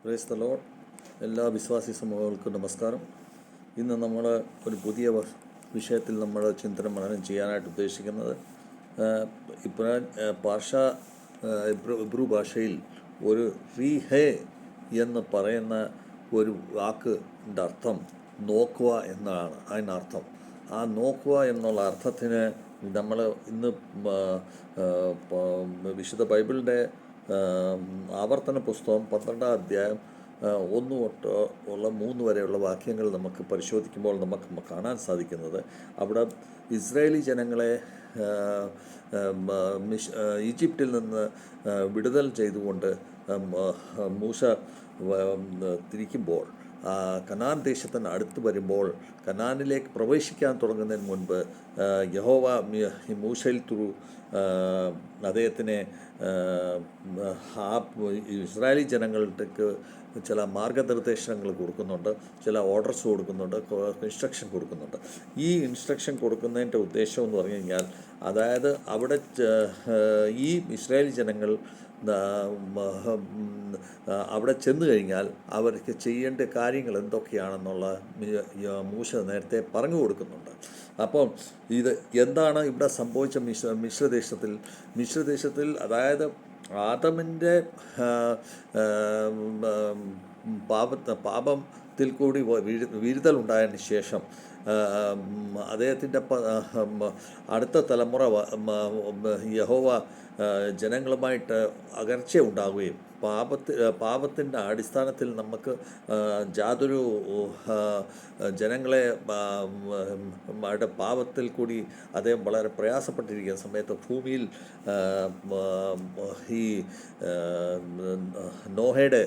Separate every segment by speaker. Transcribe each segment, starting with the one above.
Speaker 1: Praise the Lord. എല്ലാ വിശ്വാസി സമൂഹങ്ങൾക്കും നമസ്കാരം. ഇന്ന് നമ്മൾ ഒരു പുതിയ വിഷയത്തിൽ നമ്മൾ ചിന്തനം മനനം ചെയ്യാനായിട്ട് ഉദ്ദേശിക്കുന്നത് ഇബ്രു ഭാഷയിൽ ഒരു റീഹേ എന്ന് പറയുന്ന ഒരു വാക്കിൻ്റെ അർത്ഥം നോക്കുക എന്നാണ്. അതിനർത്ഥം ആ നോക്കുക എന്നുള്ള അർത്ഥത്തിന് നമ്മൾ ഇന്ന് വിശുദ്ധ ബൈബിളിൻ്റെ ആവർത്തന പുസ്തകം 12-ാം അധ്യായം 1 തൊട്ട് ഉള്ള 3 വരെയുള്ള വാക്യങ്ങൾ നമുക്ക് പരിശോധിക്കുമ്പോൾ നമുക്ക് കാണാൻ സാധിക്കുന്നത്, അവിടെ ഇസ്രായേലി ജനങ്ങളെ ഈജിപ്തിൽ നിന്ന് വിടുതൽ ചെയ്തുകൊണ്ട് മൂശ തിരിക്കുമ്പോൾ കനാൻ ദേശത്തിന് അടുത്ത് വരുമ്പോൾ, കനാനിലേക്ക് പ്രവേശിക്കാൻ തുടങ്ങുന്നതിന് മുൻപ് യഹോവ മൂശയിൽ ത്രൂ അദ്ദേഹത്തിനെ ഇസ്രായേലി ജനങ്ങൾക്ക് ചില മാർഗനിർദ്ദേശങ്ങൾ കൊടുക്കുന്നുണ്ട്, ചില ഓർഡർസ് കൊടുക്കുന്നുണ്ട്, ഇൻസ്ട്രക്ഷൻ കൊടുക്കുന്നുണ്ട്. ഈ ഇൻസ്ട്രക്ഷൻ കൊടുക്കുന്നതിൻ്റെ ഉദ്ദേശം എന്ന് പറഞ്ഞു കഴിഞ്ഞാൽ, അതായത് അവിടെ ഈ ഇസ്രായേലി ജനങ്ങൾ അവിടെ ചെന്നു കഴിഞ്ഞാൽ അവർക്ക് ചെയ്യേണ്ട കാര്യങ്ങൾ എന്തൊക്കെയാണെന്നുള്ള മൂശ നേരത്തെ പറഞ്ഞു കൊടുക്കുന്നുണ്ട്. അപ്പോൾ ഇത് എന്താണ് ഇവിടെ സംഭവിച്ച മിശ്രദേശത്തിൽ അതായത് ആദമിൻ്റെ പാപത്തിൽ കൂടി വീഴ്തലുണ്ടായതിന് ശേഷം അദ്ദേഹത്തിൻ്റെ അടുത്ത തലമുറ യഹോവ ജനങ്ങളുമായിട്ട് അകർച്ച ഉണ്ടാവുകയും പാപത്തിൻ്റെ അടിസ്ഥാനത്തിൽ നമുക്ക് യാതൊരു ജനങ്ങളെ പാപത്തിൽ കൂടി അദ്ദേഹം വളരെ പ്രയാസപ്പെട്ടിരിക്കുന്ന സമയത്ത് ഭൂമിയിൽ ഈ നോഹയുടെ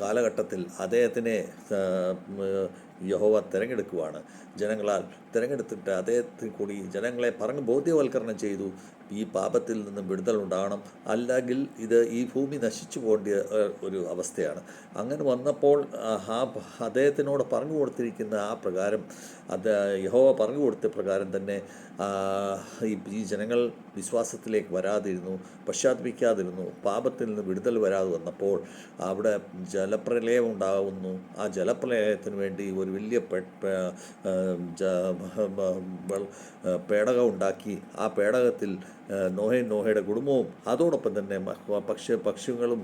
Speaker 1: കാലഘട്ടത്തിൽ അദ്ദേഹത്തിനെ യഹോവ തിരഞ്ഞെടുക്കുവാണ്. ജനങ്ങളാൽ തിരഞ്ഞെടുത്തിട്ട് അദ്ദേഹത്തിൽ കൂടി ജനങ്ങളെ ബോധ്യവൽക്കരണം ചെയ്തു, ഈ പാപത്തിൽ നിന്ന് വിടുതൽ ഉണ്ടാകണം, അല്ലെങ്കിൽ ഈ ഭൂമി നശിച്ചു പോകേണ്ട ഒരു അവസ്ഥയാണ്. അങ്ങനെ വന്നപ്പോൾ അദ്ദേഹത്തിനോട് പറഞ്ഞു കൊടുത്തിരിക്കുന്ന ആ പ്രകാരം, യഹോവ പറഞ്ഞു കൊടുത്ത പ്രകാരം തന്നെ ഈ ജനങ്ങൾ വിശ്വാസത്തിലേക്ക് വരാതിരുന്നു, പശ്ചാത്തപിക്കാതിരുന്നു, പാപത്തിൽ നിന്ന് വിടുതൽ വരാതെ വന്നപ്പോൾ അവിടെ ജലപ്രളയം ഉണ്ടാകുന്നു. ആ ജലപ്രളയത്തിന് വേണ്ടി ഒരു വലിയ പേടകം ഉണ്ടാക്കി. ആ പേടകത്തിൽ നോഹയുടെ കുടുംബവും അതോടൊപ്പം തന്നെ പക്ഷികളും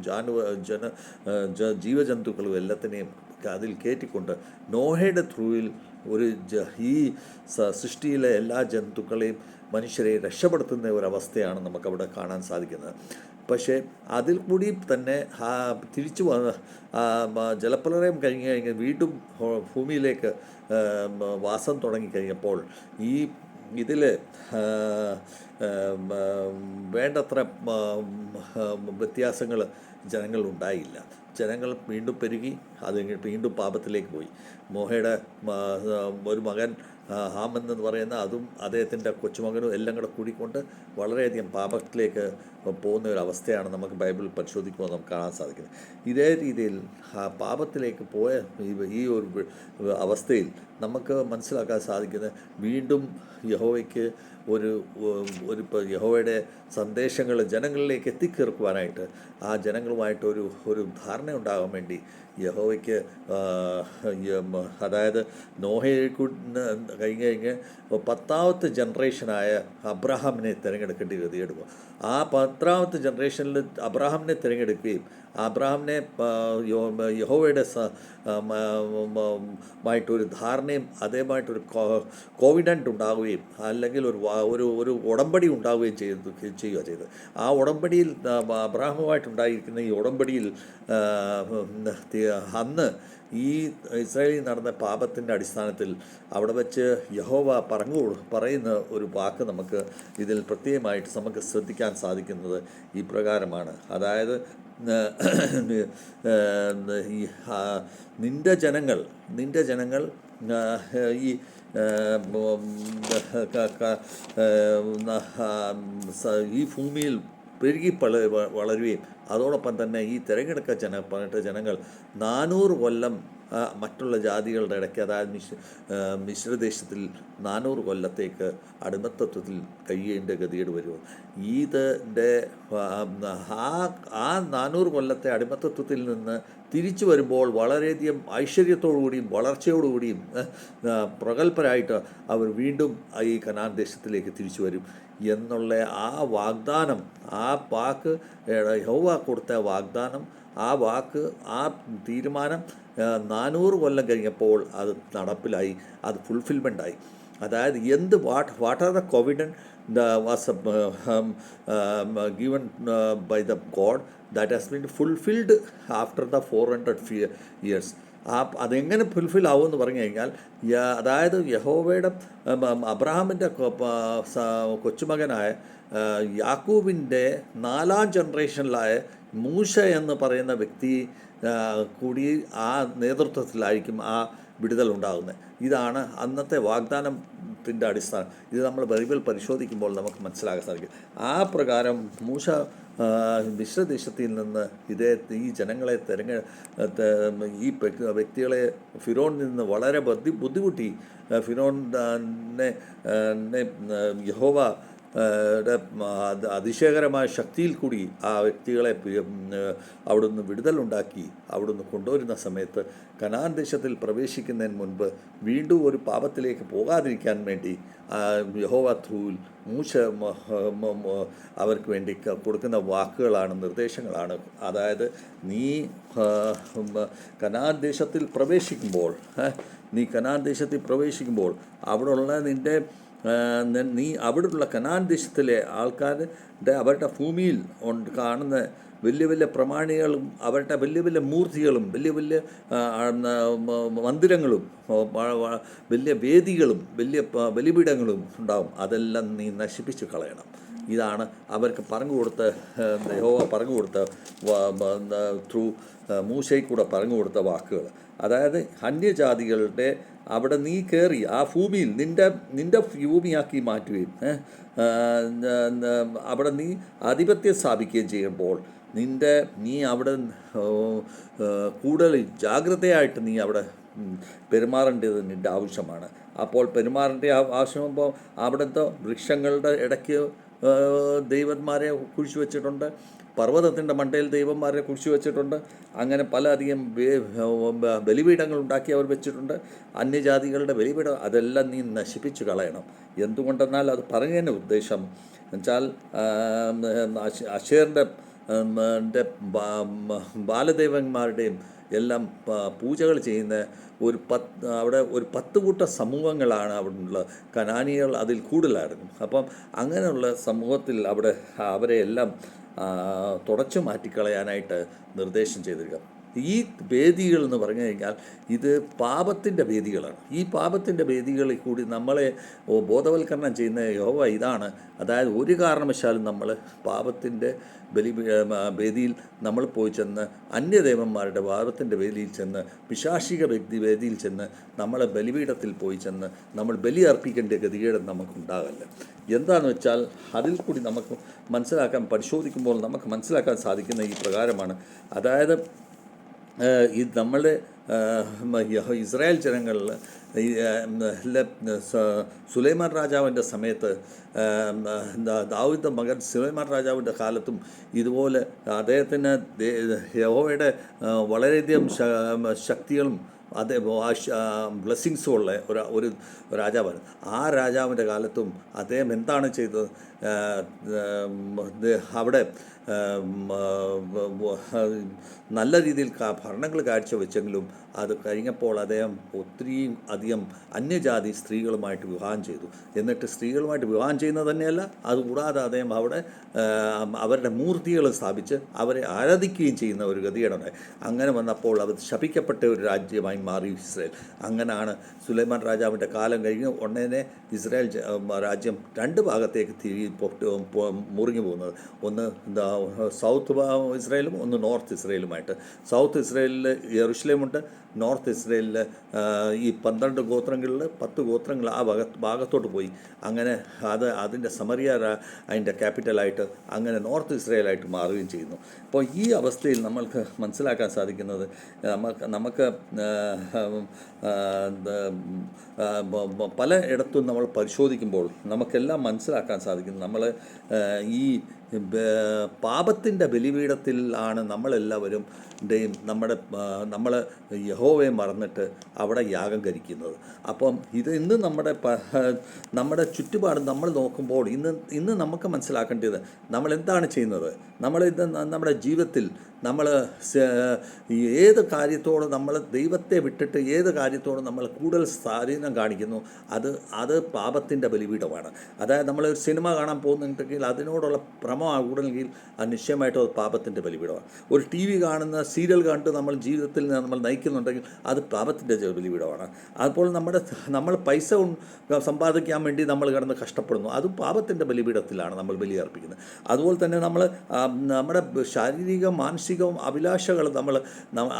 Speaker 1: ജീവജന്തുക്കളും എല്ലാത്തിനെയും അതിൽ കയറ്റിക്കൊണ്ട് നോഹയുടെ ത്രൂവിൽ ഈ സൃഷ്ടിയിലെ എല്ലാ ജന്തുക്കളെയും മനുഷ്യരെ രക്ഷപ്പെടുത്തുന്ന ഒരവസ്ഥയാണ് നമുക്കവിടെ കാണാൻ സാധിക്കുന്നത്. പക്ഷേ അതിൽ കൂടി തന്നെ തിരിച്ചു വന്ന് ജലപ്രളയം കഴിഞ്ഞ് വീണ്ടും ഭൂമിയിലേക്ക് വാസം തുടങ്ങിക്കഴിഞ്ഞപ്പോൾ ഇതിൽ വേണ്ടത്ര വ്യത്യാസങ്ങൾ ജനങ്ങളുണ്ടായില്ല. ജനങ്ങൾ വീണ്ടും പെരുകി, അത് വീണ്ടും പാപത്തിലേക്ക് പോയി. നോഹയുടെ ഒരു മകൻ ഹാം എന്ന് പറയുന്ന അതും അദ്ദേഹത്തിൻ്റെ കൊച്ചുമകനും എല്ലാം കൂടെ കൂടിക്കൊണ്ട് വളരെയധികം പാപത്തിലേക്ക് പോകുന്ന ഒരു അവസ്ഥയാണ് നമുക്ക് ബൈബിളിൽ പരിശോധിക്കുമ്പോൾ നമുക്ക് കാണാൻ സാധിക്കുന്നത്. ഇതേ രീതിയിൽ പാപത്തിലേക്ക് പോയ ഈ ഒരു അവസ്ഥയിൽ നമുക്ക് മനസ്സിലാക്കാൻ സാധിക്കുന്നത്, വീണ്ടും യഹോവയ്ക്ക് യഹോവയുടെ സന്ദേശങ്ങൾ ജനങ്ങളിലേക്ക് എത്തിക്കേർക്കുവാനായിട്ട്, ആ ജനങ്ങളുമായിട്ട് ഒരു ധാരണ ഉണ്ടാകാൻ വേണ്ടി യഹോവയ്ക്ക് അതായത് നോഹയെ കഴിഞ്ഞ് 10ാമത്തെ ജനറേഷനായ അബ്രഹാമിനെ തിരഞ്ഞെടുക്കേണ്ടി ഗതിയെടുക്കുക. ആ 10ാമത്തെ ജനറേഷനിൽ അബ്രഹാമിനെ തിരഞ്ഞെടുക്കുകയും അബ്രഹാമിനെ യഹോവയുടെ മായിട്ടൊരു ധാരണയും അതേമായിട്ടൊരു കോവിഡൻറ്റ് ഉണ്ടാവുകയും, അല്ലെങ്കിൽ ഒരു ഉടമ്പടി ഉണ്ടാവുകയും ചെയ്യുക ചെയ്തത്. ആ ഉടമ്പടിയിൽ അബ്രഹാമുമായിട്ടുണ്ടായിരിക്കുന്ന ഈ ഉടമ്പടിയിൽ അന്ന് ഈ ഇസ്രായേലിൽ നടന്ന പാപത്തിൻ്റെ അടിസ്ഥാനത്തിൽ അവിടെ വെച്ച് യഹോവ പറയുന്ന ഒരു വാക്ക് നമുക്ക് ഇതിൽ പ്രത്യേകമായിട്ട് നമുക്ക് ശ്രദ്ധിക്കാൻ സാധിക്കുന്നത് ഈ പ്രകാരമാണ്. അതായത് നിൻ്റെ ജനങ്ങൾ ഈ ഈ ഭൂമിയിൽ പെരുകി വളരുകയും അതോടൊപ്പം തന്നെ ഈ തിരഞ്ഞെടുക്കപ്പെട്ട ജനങ്ങൾ 400 കൊല്ലം മറ്റുള്ള ജാതികളുടെ ഇടയ്ക്ക്, അതായത് മിശ്രദേശത്തിൽ 400 കൊല്ലത്തേക്ക് അടിമത്തത്വത്തിൽ കഴിയേണ്ട ഗതികേട് വരുമോ. ഇതിൻ്റെ ആ 400 കൊല്ലത്തെ അടിമത്തത്വത്തിൽ നിന്ന് തിരിച്ചു വരുമ്പോൾ വളരെയധികം ഐശ്വര്യത്തോടുകൂടിയും വളർച്ചയോടുകൂടിയും പ്രഗത്ഭരായിട്ട് അവർ വീണ്ടും ഈ കനാൻ ദേശത്തിലേക്ക് തിരിച്ചു വരും എന്നുള്ള ആ വാഗ്ദാനം, ആ വാക്ക് യഹോവ കൊടുത്ത വാഗ്ദാനം, ആ വാക്ക്, ആ തീരുമാനം 400 കൊല്ലം കഴിഞ്ഞപ്പോൾ അത് നടപ്പിലായി, അത് ഫുൾഫിൽമെൻ്റായി. അതായത് വാട്ട് ആർ ദ കോവിഡൻ was given by the God that has been fulfilled after the 400 years. അതെങ്ങനെ ഫുൾഫിൽ ആവുമെന്ന് പറഞ്ഞു കഴിഞ്ഞാൽ, അതായത് യഹോവയുടെ അബ്രഹാമിൻ്റെ കൊച്ചുമകനായ യാക്കൂബിൻ്റെ 4ാം ജനറേഷനിലായ മൂശ എന്ന് പറയുന്ന വ്യക്തി കൂടി ആ നേതൃത്വത്തിലായിരിക്കും ആ വിടുതൽ ഉണ്ടാകുന്നത്. ഇതാണ് അന്നത്തെ വാഗ്ദാനത്തിൻ്റെ അടിസ്ഥാനം. ഇത് നമ്മൾ ബൈബിൾ പരിശോധിക്കുമ്പോൾ നമുക്ക് മനസ്സിലാക്കാൻ സാധിക്കും. ആ പ്രകാരം മൂശ മിശ്രദേശത്തിൽ നിന്ന് ഈ ജനങ്ങളെ ഈ വ്യക്തികളെ ഫിറോണിൽ നിന്ന് വളരെ ബുദ്ധിമുട്ടി ഫിറോനെ യഹോവ അതിശയകരമായ ശക്തിയിൽ കൂടി ആ വ്യക്തികളെ അവിടുന്ന് വിടുതലുണ്ടാക്കി അവിടുന്ന് കൊണ്ടുവരുന്ന സമയത്ത് കനാൻ ദേശത്തിൽ പ്രവേശിക്കുന്നതിന് മുൻപ് വീണ്ടും ഒരു പാപത്തിലേക്ക് പോകാതിരിക്കാൻ വേണ്ടി യഹോവ ത്രൂവിൽ മൂശ അവർക്ക് വേണ്ടി കൊടുക്കുന്ന വാക്കുകളാണ്, നിർദ്ദേശങ്ങളാണ്. അതായത് നീ കനാൻ ദേശത്തിൽ പ്രവേശിക്കുമ്പോൾ അവിടെയുള്ള നീ അവിടെയുള്ള കനാൻ ദേശത്തിലെ ആൾക്കാരുടെ അവരുടെ ഭൂമിയിൽ കാണുന്ന വലിയ വലിയ പ്രമാണികളും അവരുടെ വലിയ വലിയ മൂർത്തികളും വലിയ വലിയ മന്ദിരങ്ങളും വലിയ വേദികളും വലിയ ബലിപീഠങ്ങളും ഉണ്ടാവും. അതെല്ലാം നീ നശിപ്പിച്ച് കളയണം. ഇതാണ് അവർക്ക് യഹോവ പറഞ്ഞു കൊടുത്ത ത്രൂ മൂശയിൽ പറഞ്ഞു കൊടുത്ത വാക്കുകൾ. അതായത് അന്യജാതികളുടെ അവിടെ നീ കയറി ആ ഭൂമിയിൽ നിന്റെ ഭൂമിയാക്കി മാറ്റുകയും അവിടെ നീ ആധിപത്യം സ്ഥാപിക്കുകയും ചെയ്യുമ്പോൾ നീ അവിടെ കൂടുതൽ ജാഗ്രതയായിട്ട് നീ അവിടെ പെരുമാറേണ്ടത് നിൻ്റെ ആവശ്യമാണ്. അപ്പോൾ പെരുമാറേണ്ട ആവശ്യമാകുമ്പോൾ അവിടുത്തെ വൃക്ഷങ്ങളുടെ ഇടയ്ക്ക് ദൈവന്മാരെ കുഴിച്ചു വച്ചിട്ടുണ്ട്, പർവ്വതത്തിൻ്റെ മണ്ടയിൽ ദൈവന്മാരെ കുഴിച്ചു വച്ചിട്ടുണ്ട്. അങ്ങനെ പലധികം ബലിപീഠങ്ങൾ ഉണ്ടാക്കി അവർ വെച്ചിട്ടുണ്ട്, അന്യജാതികളുടെ ബലിപീഠം. അതെല്ലാം നീ നശിപ്പിച്ചു കളയണം. എന്തുകൊണ്ടെന്നാൽ അത് പറഞ്ഞതിൻ്റെ ഉദ്ദേശം എന്നുവെച്ചാൽ അശേറിൻ്റെ ബാലദൈവന്മാരുടെയും എല്ലാം പൂജകൾ ചെയ്യുന്ന അവിടെ ഒരു 10 കൂട്ട സമൂഹങ്ങളാണ് അവിടെയുള്ള കനാനികൾ അതിൽ കൂടുതലായിരുന്നു. അപ്പം അങ്ങനെയുള്ള സമൂഹത്തിൽ അവരെ എല്ലാം തുടച്ചു മാറ്റിക്കളയാനായിട്ട് നിർദ്ദേശം ചെയ്തിരിക്കുക. ഈ വേദികൾ എന്ന് പറഞ്ഞു കഴിഞ്ഞാൽ ഇത് പാപത്തിൻ്റെ വേദികളാണ്. ഈ പാപത്തിൻ്റെ വേദികളിൽ കൂടി നമ്മളെ ബോധവൽക്കരണം ചെയ്യുന്ന യഹോവ ഇതാണ്. അതായത് ഒരു കാരണവശാലും നമ്മൾ പാപത്തിൻ്റെ വേദിയിൽ നമ്മൾ പോയി ചെന്ന് അന്യദേവന്മാരുടെ പാപത്തിൻ്റെ വേദിയിൽ ചെന്ന് പിശാചിക വേദിയിൽ ചെന്ന് നമ്മളെ ബലിപീഠത്തിൽ പോയി ചെന്ന് നമ്മൾ ബലി അർപ്പിക്കേണ്ട ഗതികേട് നമുക്കുണ്ടാകല്ല. എന്താണെന്ന് വെച്ചാൽ അതിൽ കൂടി നമുക്ക് പരിശോധിക്കുമ്പോൾ നമുക്ക് മനസ്സിലാക്കാൻ സാധിക്കുന്ന ഈ പ്രകാരമാണ്. അതായത് നമ്മളുടെ ഇസ്രായേൽ ജനങ്ങളിൽ സുലൈമാൻ രാജാവിൻ്റെ സമയത്ത് ദാവീദിൻ്റെ മകൻ സുലൈമാൻ രാജാവിൻ്റെ കാലത്തും ഇതുപോലെ അദ്ദേഹത്തിന് യഹോവയുടെ വളരെയധികം ശക്തികളും ബ്ലെസ്സിങ്സും ഉള്ള ഒരു രാജാവാണ്. ആ രാജാവിൻ്റെ കാലത്തും അദ്ദേഹം എന്താണ് ചെയ്തത്? അവിടെ നല്ല രീതിയിൽ ഭരണങ്ങൾ കാഴ്ചവെച്ചെങ്കിലും അത് കഴിഞ്ഞപ്പോൾ അദ്ദേഹം ഒത്തിരിയും അധികം അന്യജാതി സ്ത്രീകളുമായിട്ട് വിവാഹം ചെയ്തു. എന്നിട്ട് സ്ത്രീകളുമായിട്ട് വിവാഹം ചെയ്യുന്നത് തന്നെയല്ല, അതുകൂടാതെ അദ്ദേഹം അവിടെ അവരുടെ മൂർത്തികൾ സ്ഥാപിച്ച് അവരെ ആരാധിക്കുകയും ചെയ്യുന്ന ഒരു ഗതികേടുണ്ടായി. അങ്ങനെ വന്നപ്പോൾ അത് ശപിക്കപ്പെട്ട ഒരു രാജ്യമായി
Speaker 2: രാജ്യമായി മാറി ഇസ്രായേൽ. അങ്ങനെയാണ് സുലൈമാൻ രാജാവിൻ്റെ കാലം കഴിഞ്ഞ് ഉടനെ ഇസ്രായേൽ രാജ്യം രണ്ട് ഭാഗത്തേക്ക് മുറിഞ്ഞു പോകുന്നത്. ഒന്ന് സൗത്ത് ഇസ്രായേലും ഒന്ന് നോർത്ത് ഇസ്രായേലുമായിട്ട്. സൗത്ത് ഇസ്രായേലിൽ യെരുശലേമുണ്ട്, നോർത്ത് ഇസ്രായേലിൽ ഈ 12 ഗോത്രങ്ങളിൽ 10 ഗോത്രങ്ങൾ ആ ഭാഗത്തോട്ട് പോയി. അങ്ങനെ അതിൻ്റെ സമറിയ അതിൻ്റെ ക്യാപിറ്റലായിട്ട് അങ്ങനെ നോർത്ത് ഇസ്രായേലായിട്ട് മാറുകയും ചെയ്യുന്നു. അപ്പോൾ ഈ അവസ്ഥയിൽ നമ്മൾക്ക് മനസ്സിലാക്കാൻ സാധിക്കുന്നത് നമുക്ക് പല ഇടത്തും നമ്മൾ പരിശോധിക്കുമ്പോൾ നമുക്കെല്ലാം മനസ്സിലാക്കാൻ സാധിക്കുന്നു, നമ്മൾ ഈ പാപത്തിൻ്റെ ബലിപീഠത്തിൽ ആണ് നമ്മളെല്ലാവരും നമ്മൾ യഹോവയെ മറന്നിട്ട് അവിടെ യാഗം കഴിക്കുന്നത്. അപ്പം ഇന്ന് നമ്മുടെ ചുറ്റുപാട് നമ്മൾ നോക്കുമ്പോൾ ഇന്ന് നമുക്ക് മനസ്സിലാക്കേണ്ടത് നമ്മൾ എന്താണ് ചെയ്യുന്നത്. നമ്മുടെ ജീവിതത്തിൽ നമ്മൾ ഏത് കാര്യത്തോട് നമ്മൾ ദൈവത്തെ വിട്ടിട്ട് ഏത് കാര്യത്തോട് നമ്മൾ കൂടുതൽ സ്വാധീനം കാണിക്കുന്നു, അത് പാപത്തിൻ്റെ ബലിപീഠമാണ്. അതായത് നമ്മൾ ഒരു സിനിമ കാണാൻ പോകുന്നുണ്ടെങ്കിൽ അതിനോടുള്ള ഭ്രമമാകൂടെങ്കിൽ അത് നിശ്ചയമായിട്ടും അത് പാപത്തിൻ്റെ ബലിപീഠമാണ്. ഒരു ടി വി കാണുന്ന സീരിയൽ കണ്ട് നമ്മൾ ജീവിതത്തിൽ നമ്മൾ നയിക്കുന്നുണ്ടെങ്കിൽ അത് പാപത്തിൻ്റെ ബലിപീഠമാണ്. അതുപോലെ നമ്മൾ പൈസ സമ്പാദിക്കാൻ വേണ്ടി നമ്മൾ കിടന്ന് കഷ്ടപ്പെടുന്നു, അതും പാപത്തിൻ്റെ ബലിപീഠത്തിലാണ് നമ്മൾ ബലിയർപ്പിക്കുന്നത്. അതുപോലെ തന്നെ നമ്മുടെ ശാരീരിക മാനസികവും അഭിലാഷങ്ങൾ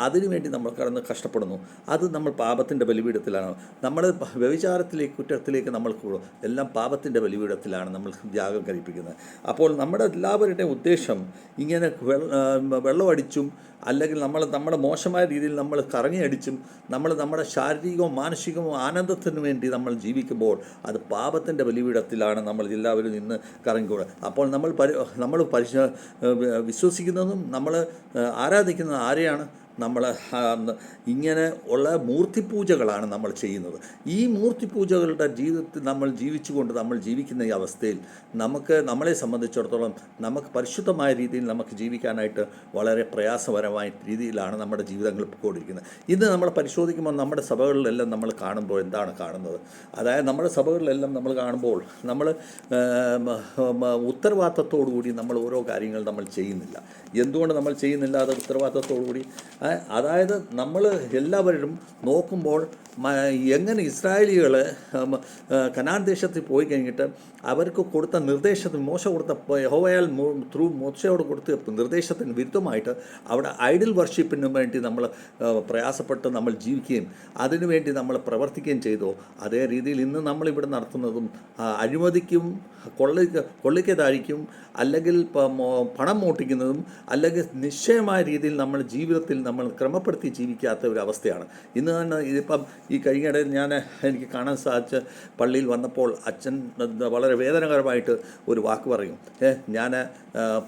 Speaker 2: അതിനുവേണ്ടി നമ്മൾ കിടന്ന് കഷ്ടപ്പെടുന്നു, അത് നമ്മൾ പാപത്തിൻ്റെ ബലിപീഠത്തിലാണ്. നമ്മൾ വ്യഭിചാരത്തിലേക്ക് കുറ്റത്തിലേക്ക് നമ്മൾ എല്ലാം പാപത്തിൻ്റെ ബലിപീഠത്തിലാണ് നമ്മൾ യാഗം കഴിപ്പിക്കുന്നത്. അപ്പോൾ നമ്മുടെ എല്ലാവരുടെയും ഉദ്ദേശം ഇങ്ങനെ വെള്ളമടിച്ചും അല്ലെങ്കിൽ നമ്മുടെ മോശമായ രീതിയിൽ നമ്മൾ കറങ്ങിയടിച്ചും നമ്മുടെ ശാരീരികവും മാനസികവും ആനന്ദത്തിന് വേണ്ടി നമ്മൾ ജീവിക്കുമ്പോൾ അത് പാപത്തിൻ്റെ ബലിപീഠത്തിലാണ് നമ്മൾ എല്ലാവരും ഇന്ന് കറങ്ങിക്കൂടുക. അപ്പോൾ നമ്മൾ വിശ്വസിക്കുന്നതും നമ്മൾ ആരാധിക്കുന്നത് ആരെയാണ്? നമ്മൾ ഇങ്ങനെ ഉള്ള മൂർത്തിപൂജകളാണ് നമ്മൾ ചെയ്യുന്നത്. ഈ മൂർത്തിപൂജകളുടെ ജീവിതത്തിൽ നമ്മൾ ജീവിക്കുന്ന ഈ അവസ്ഥയിൽ നമ്മളെ സംബന്ധിച്ചിടത്തോളം നമുക്ക് പരിശുദ്ധമായ രീതിയിൽ നമുക്ക് ജീവിക്കാനായിട്ട് വളരെ പ്രയാസപരമായ രീതിയിലാണ് നമ്മുടെ ജീവിതങ്ങൾ പോയിക്കൊണ്ടിരിക്കുന്നത്. ഇന്ന് നമ്മൾ പരിശോധിക്കുമ്പോൾ നമ്മുടെ സഭകളിലെല്ലാം നമ്മൾ കാണുമ്പോൾ എന്താണ് കാണുന്നത്? അതായത് നമ്മുടെ സഭകളിലെല്ലാം നമ്മൾ കാണുമ്പോൾ നമ്മൾ ഉത്തരവാദിത്തത്തോടു കൂടി നമ്മൾ ഓരോ കാര്യങ്ങൾ നമ്മൾ ചെയ്യുന്നില്ല. എന്തുകൊണ്ട് നമ്മൾ ചെയ്യുന്നില്ല? അത് ഉത്തരവാദിത്തത്തോടു കൂടി, അതായത് നമ്മൾ എല്ലാവരും നോക്കുമ്പോൾ എങ്ങനെ ഇസ്രായേലികൾ കനാൻ ദേശത്തിൽ പോയി കഴിഞ്ഞിട്ട് അവർക്ക് കൊടുത്ത നിർദ്ദേശത്തിന് യഹോവയാൽ ത്രൂ മോശയോട് കൊടുത്ത നിർദ്ദേശത്തിന് വിരുദ്ധമായിട്ട് അവിടെ ഐഡൽ വർഷിപ്പിന് വേണ്ടി നമ്മൾ പ്രയാസപ്പെട്ട് നമ്മൾ ജീവിക്കുകയും അതിനുവേണ്ടി നമ്മൾ പ്രവർത്തിക്കുകയും ചെയ്തു. അതേ രീതിയിൽ ഇന്ന് നമ്മളിവിടെ നടത്തുന്നതും അഴിമതിക്കും കൊള്ളിക്കതായിരിക്കും അല്ലെങ്കിൽ പണം മോട്ടിക്കുന്നതും അല്ലെങ്കിൽ നിശ്ചയമായ രീതിയിൽ നമ്മൾ ജീവിതത്തിൽ നമ്മൾ ക്രമപ്പെടുത്തി ജീവിക്കാത്ത ഒരു അവസ്ഥയാണ് ഇന്ന് തന്നെ. ഇതിപ്പം ഈ കഴിഞ്ഞിടെ എനിക്ക് കാണാൻ സാധിച്ച പള്ളിയിൽ വന്നപ്പോൾ അച്ഛൻ വളരെ വേദനകരമായിട്ട് ഒരു വാക്ക് പറയും. ഞാൻ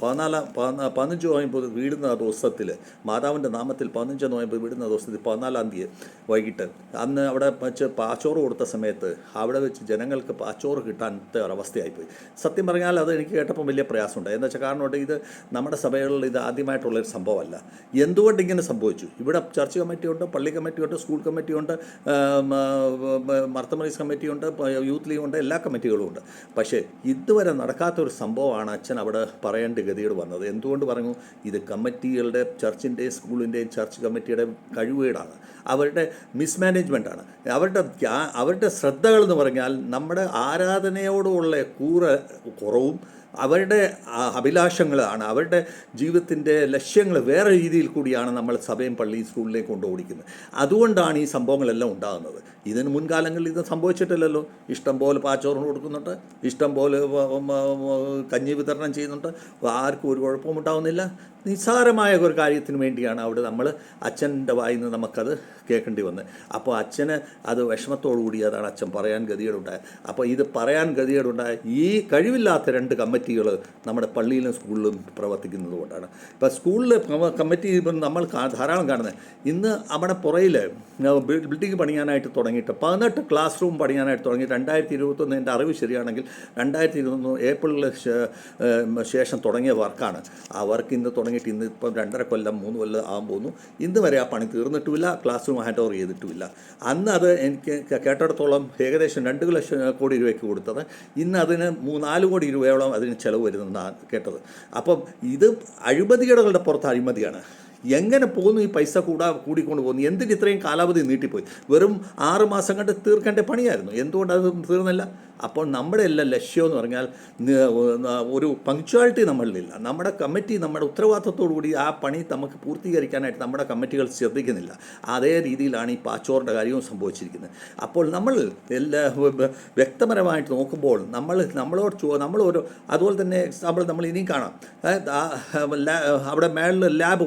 Speaker 2: 15 നോയമ്പ് വീടുന്ന ദിവസത്തിൽ മാതാവിൻ്റെ നാമത്തിൽ 15 നോയമ്പ് വീടുന്ന ദിവസത്തിൽ 14-ാം തീയതി വൈകിട്ട് അന്ന് അവിടെ വെച്ച് പാച്ചോറ് കൊടുത്ത സമയത്ത് അവിടെ വെച്ച് ജനങ്ങൾക്ക് പാച്ചോറ് കിട്ടാത്ത ഒരവസ്ഥയായിപ്പോയി. സത്യം പറഞ്ഞാൽ അത് എനിക്ക് കേട്ടപ്പോൾ വലിയ പ്രയാസമുണ്ട്. എന്താ വെച്ചാൽ കാരണം ഇത് നമ്മുടെ സഭകളിൽ ഇത് ആദ്യമായിട്ടുള്ളൊരു സംഭവമല്ല. എന്തുകൊണ്ട് ഇങ്ങനെ സംഭവിച്ചു? ഇവിടെ ചർച്ച് കമ്മിറ്റിയുണ്ട്, പള്ളി കമ്മിറ്റിയുണ്ട്, സ്കൂൾ കമ്മിറ്റിയുണ്ട്, മർത്തമറീസ് കമ്മിറ്റിയുണ്ട്, യൂത്ത് ലീഗുണ്ട്, എല്ലാ കമ്മിറ്റികളും ഉണ്ട്. പക്ഷേ ഇതുവരെ നടക്കാത്തൊരു സംഭവമാണ് അച്ഛൻ അവിടെ പറയേണ്ട ഗതിയോട് വന്നത്. എന്തുകൊണ്ട് പറഞ്ഞു? ഇത് കമ്മിറ്റികളുടെ ചർച്ചിൻ്റെയും സ്കൂളിൻ്റെയും ചർച്ച് കമ്മിറ്റിയുടെ കഴിവുകേടാണ്, അവരുടെ മിസ്മാനേജ്മെൻറ്റാണ്, അവരുടെ ശ്രദ്ധകളെന്ന് പറഞ്ഞാൽ നമ്മുടെ ആരാധനയോടുള്ള കുറവും അവരുടെ അഭിലാഷങ്ങളാണ്, അവരുടെ ജീവിതത്തിൻ്റെ ലക്ഷ്യങ്ങൾ വേറെ രീതിയിൽ കൂടിയാണ് നമ്മൾ സഭയും പള്ളിയും സ്കൂളിലേക്ക് കൊണ്ടുപോയിരിക്കുന്നത്. അതുകൊണ്ടാണ് ഈ സംഭവങ്ങളെല്ലാം ഉണ്ടാകുന്നത്. ഇതിന് മുൻകാലങ്ങളിൽ ഇത് സംഭവിച്ചിട്ടില്ലല്ലോ. ഇഷ്ടം പോലെ പാച്ചോറിന് കൊടുക്കുന്നുണ്ട്, ഇഷ്ടം പോലെ കഞ്ഞി വിതരണം ചെയ്യുന്നുണ്ട്, ആർക്കും ഒരു കുഴപ്പവും ഉണ്ടാകുന്നില്ല. നിസ്സാരമായ ഒരു കാര്യത്തിന് വേണ്ടിയാണ് അവിടെ നമ്മൾ അച്ഛൻ്റെ വായിൽ നിന്ന് നമുക്കത് കേൾക്കേണ്ടി വന്നത്. അപ്പോൾ അച്ഛന് അത് വിഷമത്തോടു കൂടി അതാണ് അച്ഛൻ പറയാൻ ഗതികേടുണ്ടായത്. അപ്പോൾ ഇത് പറയാൻ ഗതികേടുണ്ടായ ഈ കഴിവില്ലാത്ത 2 കമ്മിറ്റികൾ നമ്മുടെ പള്ളിയിലും സ്കൂളിലും പ്രവർത്തിക്കുന്നത് കൊണ്ടാണ്. ഇപ്പോൾ സ്കൂളിൽ കമ്മിറ്റി ഇപ്പം നമ്മൾ ധാരാളം കാണുന്നത് ഇന്ന് നമ്മുടെ പുറയിൽ ബിൽഡിംഗ് പണിയാനായിട്ട് തുടങ്ങിയിട്ട് 18 ക്ലാസ് റൂം പണിയാനായിട്ട് തുടങ്ങി. 2021 എൻ്റെ അറിവ് ശരിയാണെങ്കിൽ 2021 ഏപ്രിലിന് ശേഷം തുടങ്ങിയ വർക്കാണ്. ആ വർക്ക് ഇന്ന് തുടങ്ങിയിട്ട് ഇന്ന് ഇപ്പം 2.5 കൊല്ലം 3 കൊല്ലം ആകാൻ പോകുന്നു. ഇന്ന് വരെ ആ പണി തീർന്നിട്ടുമില്ല, ക്ലാസ് റൂം ഹാൻഡ് ഓവർ ചെയ്തിട്ടുമില്ല. അന്ന് അത് എനിക്ക് കേട്ടിടത്തോളം ഏകദേശം 2 ലക്ഷം കോടി രൂപയ്ക്ക് കൊടുത്തത് ഇന്ന് അതിന് 4 കോടി രൂപയോളം അതിന് ചിലവ് വരുന്നതാണ് കേട്ടത്. അപ്പം ഇത് അഴിമതികളുടെ പുറത്ത് അഴിമതിയാണ്. എങ്ങനെ പോകുന്നു ഈ പൈസ കൂടിക്കൊണ്ട് പോകുന്നു? എന്തിന് ഇത്രയും കാലാവധി നീട്ടിപ്പോയി? വെറും 6 മാസം കണ്ട് തീർക്കേണ്ട പണിയായിരുന്നു, എന്തുകൊണ്ട് അത് തീർന്നില്ല? അപ്പോൾ നമ്മുടെ എല്ലാ ലക്ഷ്യം എന്ന് പറഞ്ഞാൽ ഒരു പങ്ക്ച്വാലിറ്റി നമ്മളിലില്ല. നമ്മുടെ കമ്മിറ്റി നമ്മുടെ ഉത്തരവാദിത്തത്തോടു കൂടി ആ പണി നമുക്ക് പൂർത്തീകരിക്കാനായിട്ട് നമ്മുടെ കമ്മിറ്റികൾ ശ്രദ്ധിക്കുന്നില്ല. അതേ രീതിയിലാണ് ഈ പാച്ചോറിൻ്റെ കാര്യവും സംഭവിച്ചിരിക്കുന്നത്. അപ്പോൾ നമ്മൾ എല്ലാ വ്യക്തപരമായിട്ട് നോക്കുമ്പോൾ നമ്മളോട് അതുപോലെ തന്നെ എക്സാമ്പിൾ നമ്മൾ ഇനിയും കാണാം. അവിടെ മേളിൽ ലാബ്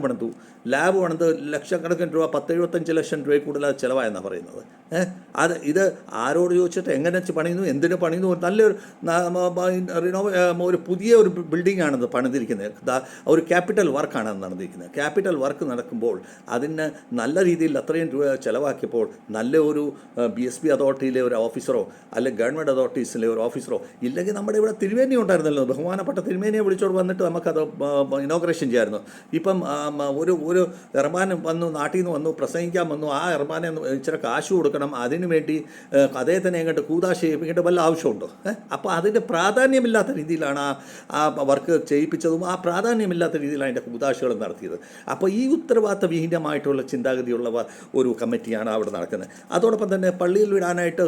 Speaker 2: പണിത് ലക്ഷക്കണക്കിന് രൂപ, 10-75 ലക്ഷം രൂപയിൽ കൂടുതൽ അത് ചിലവായെന്നാണ് പറയുന്നത്. ഇത് ആരോട് ചോദിച്ചിട്ട് എങ്ങനെ പണിയുന്നു, എന്തിനു പണിയുന്നു? നല്ലൊരു ഒരു പുതിയ ഒരു ബിൽഡിംഗാണ് പണിതിരിക്കുന്നത്. ഒരു ക്യാപിറ്റൽ വർക്കാണ് നടന്നിരിക്കുന്നത്. ക്യാപിറ്റൽ വർക്ക് നടക്കുമ്പോൾ അതിന് നല്ല രീതിയിൽ അത്രയും രൂപ ചിലവാക്കിയപ്പോൾ നല്ല ഒരു BSP അതോറിറ്റിയിലെ ഒരു ഓഫീസറോ അല്ലെങ്കിൽ ഗവൺമെൻറ് അതോറിറ്റീസിലെ ഒരു ഓഫീസറോ, ഇല്ലെങ്കിൽ നമ്മുടെ ഇവിടെ തിരുമേനി ഉണ്ടായിരുന്നല്ലോ, ബഹുമാനപ്പെട്ട തിരുമേനിയെ വിളിച്ചോട് വന്നിട്ട് നമുക്കത് ഇനോഗ്രേഷൻ ചെയ്യാമായിരുന്നു. ഇപ്പം ഒരു എർമാൻ നാട്ടിൽ നിന്ന് വന്നു, പ്രസംഗിക്കാൻ വന്നു, ആ എർമാനെ ഇച്ചിരി കാശ് കൊടുക്കണം, അതിനു വേണ്ടി അദ്ദേഹത്തിനെ ഇങ്ങോട്ട് കൂതാശ ചെയ്യിപ്പിക്കേണ്ട വല്ല ആവശ്യമുണ്ടോ? അപ്പോൾ അതിൻ്റെ പ്രാധാന്യമില്ലാത്ത രീതിയിലാണ് ആ വർക്ക് ചെയ്യിപ്പിച്ചതും ആ പ്രാധാന്യമില്ലാത്ത രീതിയിലാണ് അതിൻ്റെ കൂതാശകൾ നടത്തിയത്. അപ്പോൾ ഈ ഉത്തരവാദിത്ത വിഹീനമായിട്ടുള്ള ചിന്താഗതിയുള്ള ഒരു കമ്മിറ്റിയാണ് അവിടെ നടക്കുന്നത്. അതോടൊപ്പം തന്നെ പള്ളിയിൽ വിടാനായിട്ട്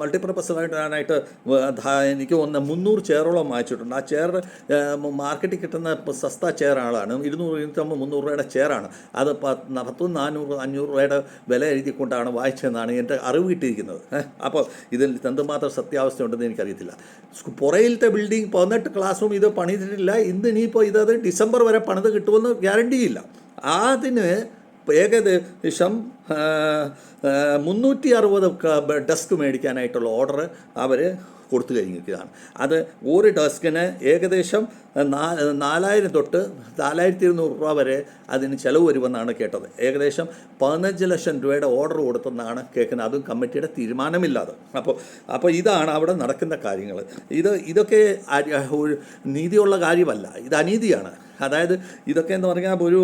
Speaker 2: മൾട്ടിപ്പർപ്പസായിട്ട് ഇടാനായിട്ട് എനിക്ക് 300 ചെയറോളം വാങ്ങിച്ചിട്ടുണ്ട്. ആ ചെയർ മാർക്കറ്റിൽ കിട്ടുന്ന സസ്ത ചെയറാണ്, 200-300 രൂപയുടെ ചെയറാണ്. അത് 400-500 രൂപയുടെ വില എഴുതിക്കൊണ്ടാണ് വായിച്ചതെന്നാണ് എൻ്റെ അറിവ് കിട്ടിയിരിക്കുന്നത്. അപ്പോൾ ഇതിൽ എന്തുമാത്രം സത്യാവസ്ഥ ഉണ്ടെന്ന് എനിക്കറിയത്തില്ല. പുറയിലത്തെ ബിൽഡിംഗ് 18 ക്ലാസ് റൂം ഇത് പണിതിട്ടില്ല. ഇനിയിപ്പോൾ ഇതത് ഡിസംബർ വരെ പണിത് കിട്ടുമെന്ന് ഗ്യാരണ്ടിയില്ല. അതിന് ഏകദേശം 360 ഡെസ്ക് മേടിക്കാനായിട്ടുള്ള ഓർഡർ അവർ കൊടുത്തു കഴിഞ്ഞിരിക്കുകയാണ്. അത് ഒരു ഡെസ്കിന് ഏകദേശം 4000 തൊട്ട് 4200 രൂപ വരെ അതിന് ചിലവ് വരുമെന്നാണ് കേട്ടത്. ഏകദേശം 15 ലക്ഷം രൂപയുടെ ഓർഡർ കൊടുത്തെന്നാണ് കേൾക്കുന്നത്, അതും കമ്മിറ്റിയുടെ തീരുമാനമില്ലാതെ. അപ്പോൾ ഇതാണ് അവിടെ നടക്കുന്ന കാര്യങ്ങൾ. ഇതൊക്കെ നീതിയുള്ള കാര്യമല്ല, ഇത് അനീതിയാണ്. അതായത് ഇതൊക്കെ എന്ന് പറഞ്ഞാൽ ഒരു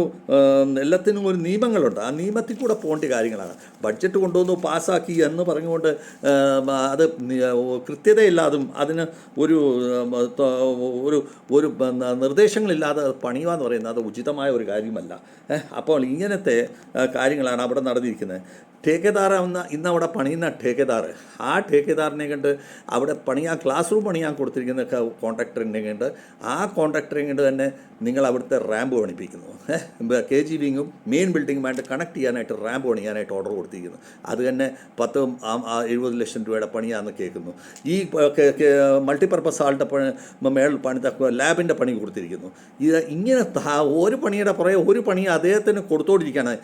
Speaker 2: എല്ലാത്തിനും ഒരു നിയമങ്ങളുണ്ട്, ആ നിയമത്തിൽ കൂടെ പോകേണ്ട കാര്യങ്ങളാണ്. ബഡ്ജറ്റ് കൊണ്ടുവന്നു പാസ്സാക്കി എന്ന് പറഞ്ഞുകൊണ്ട് അത് കൃത്യതയില്ലാതും അതിന് ഒരു നിർദ്ദേശങ്ങളില്ലാതെ പണിയുക എന്ന് പറയുന്നത് അത് ഉചിതമായ ഒരു കാര്യമല്ല. അപ്പോൾ ഇങ്ങനത്തെ കാര്യങ്ങളാണ് അവിടെ നടന്നിരിക്കുന്നത്. ठेकेदार ഇന്നവിടെ പണിയുന്ന ठेकेदार ആ ठेकेदाറിനെ കണ്ട് അവിടെ ക്ലാസ് റൂം പണിയാൻ കൊടുത്തിരിക്കുന്ന കോൺട്രാക്ടറിനെ കണ്ട് ആ കോൺട്രാക്ടറെ കണ്ട് തന്നെ നിങ്ങൾ അവിടുത്തെ റാമ്പ് പണിപ്പിക്കുന്നു. KG വിങ്ങും മെയിൻ ബിൽഡിങ്ങുമായിട്ട് കണക്ട് ചെയ്യാനായിട്ട് റാമ്പ് പണിയാനായിട്ട് ഓർഡർ കൊടുത്തിരിക്കുന്നു. അത് തന്നെ 70 ലക്ഷം രൂപയുടെ പണിയാണെന്ന് കേൾക്കുന്നു. ഈ മൾട്ടിപ്പർപ്പസ് ഹാളിൻ്റെ മേളിൽ പണിത ലാബിൻ്റെ പണി കൊടുത്തിരിക്കുന്നു. ഇങ്ങനെ ഒരു പണിയുടെ പുറകെ ഒരു പണി അദ്ദേഹത്തിന് കൊടുത്തോണ്ടിരിക്കുകയാണ്.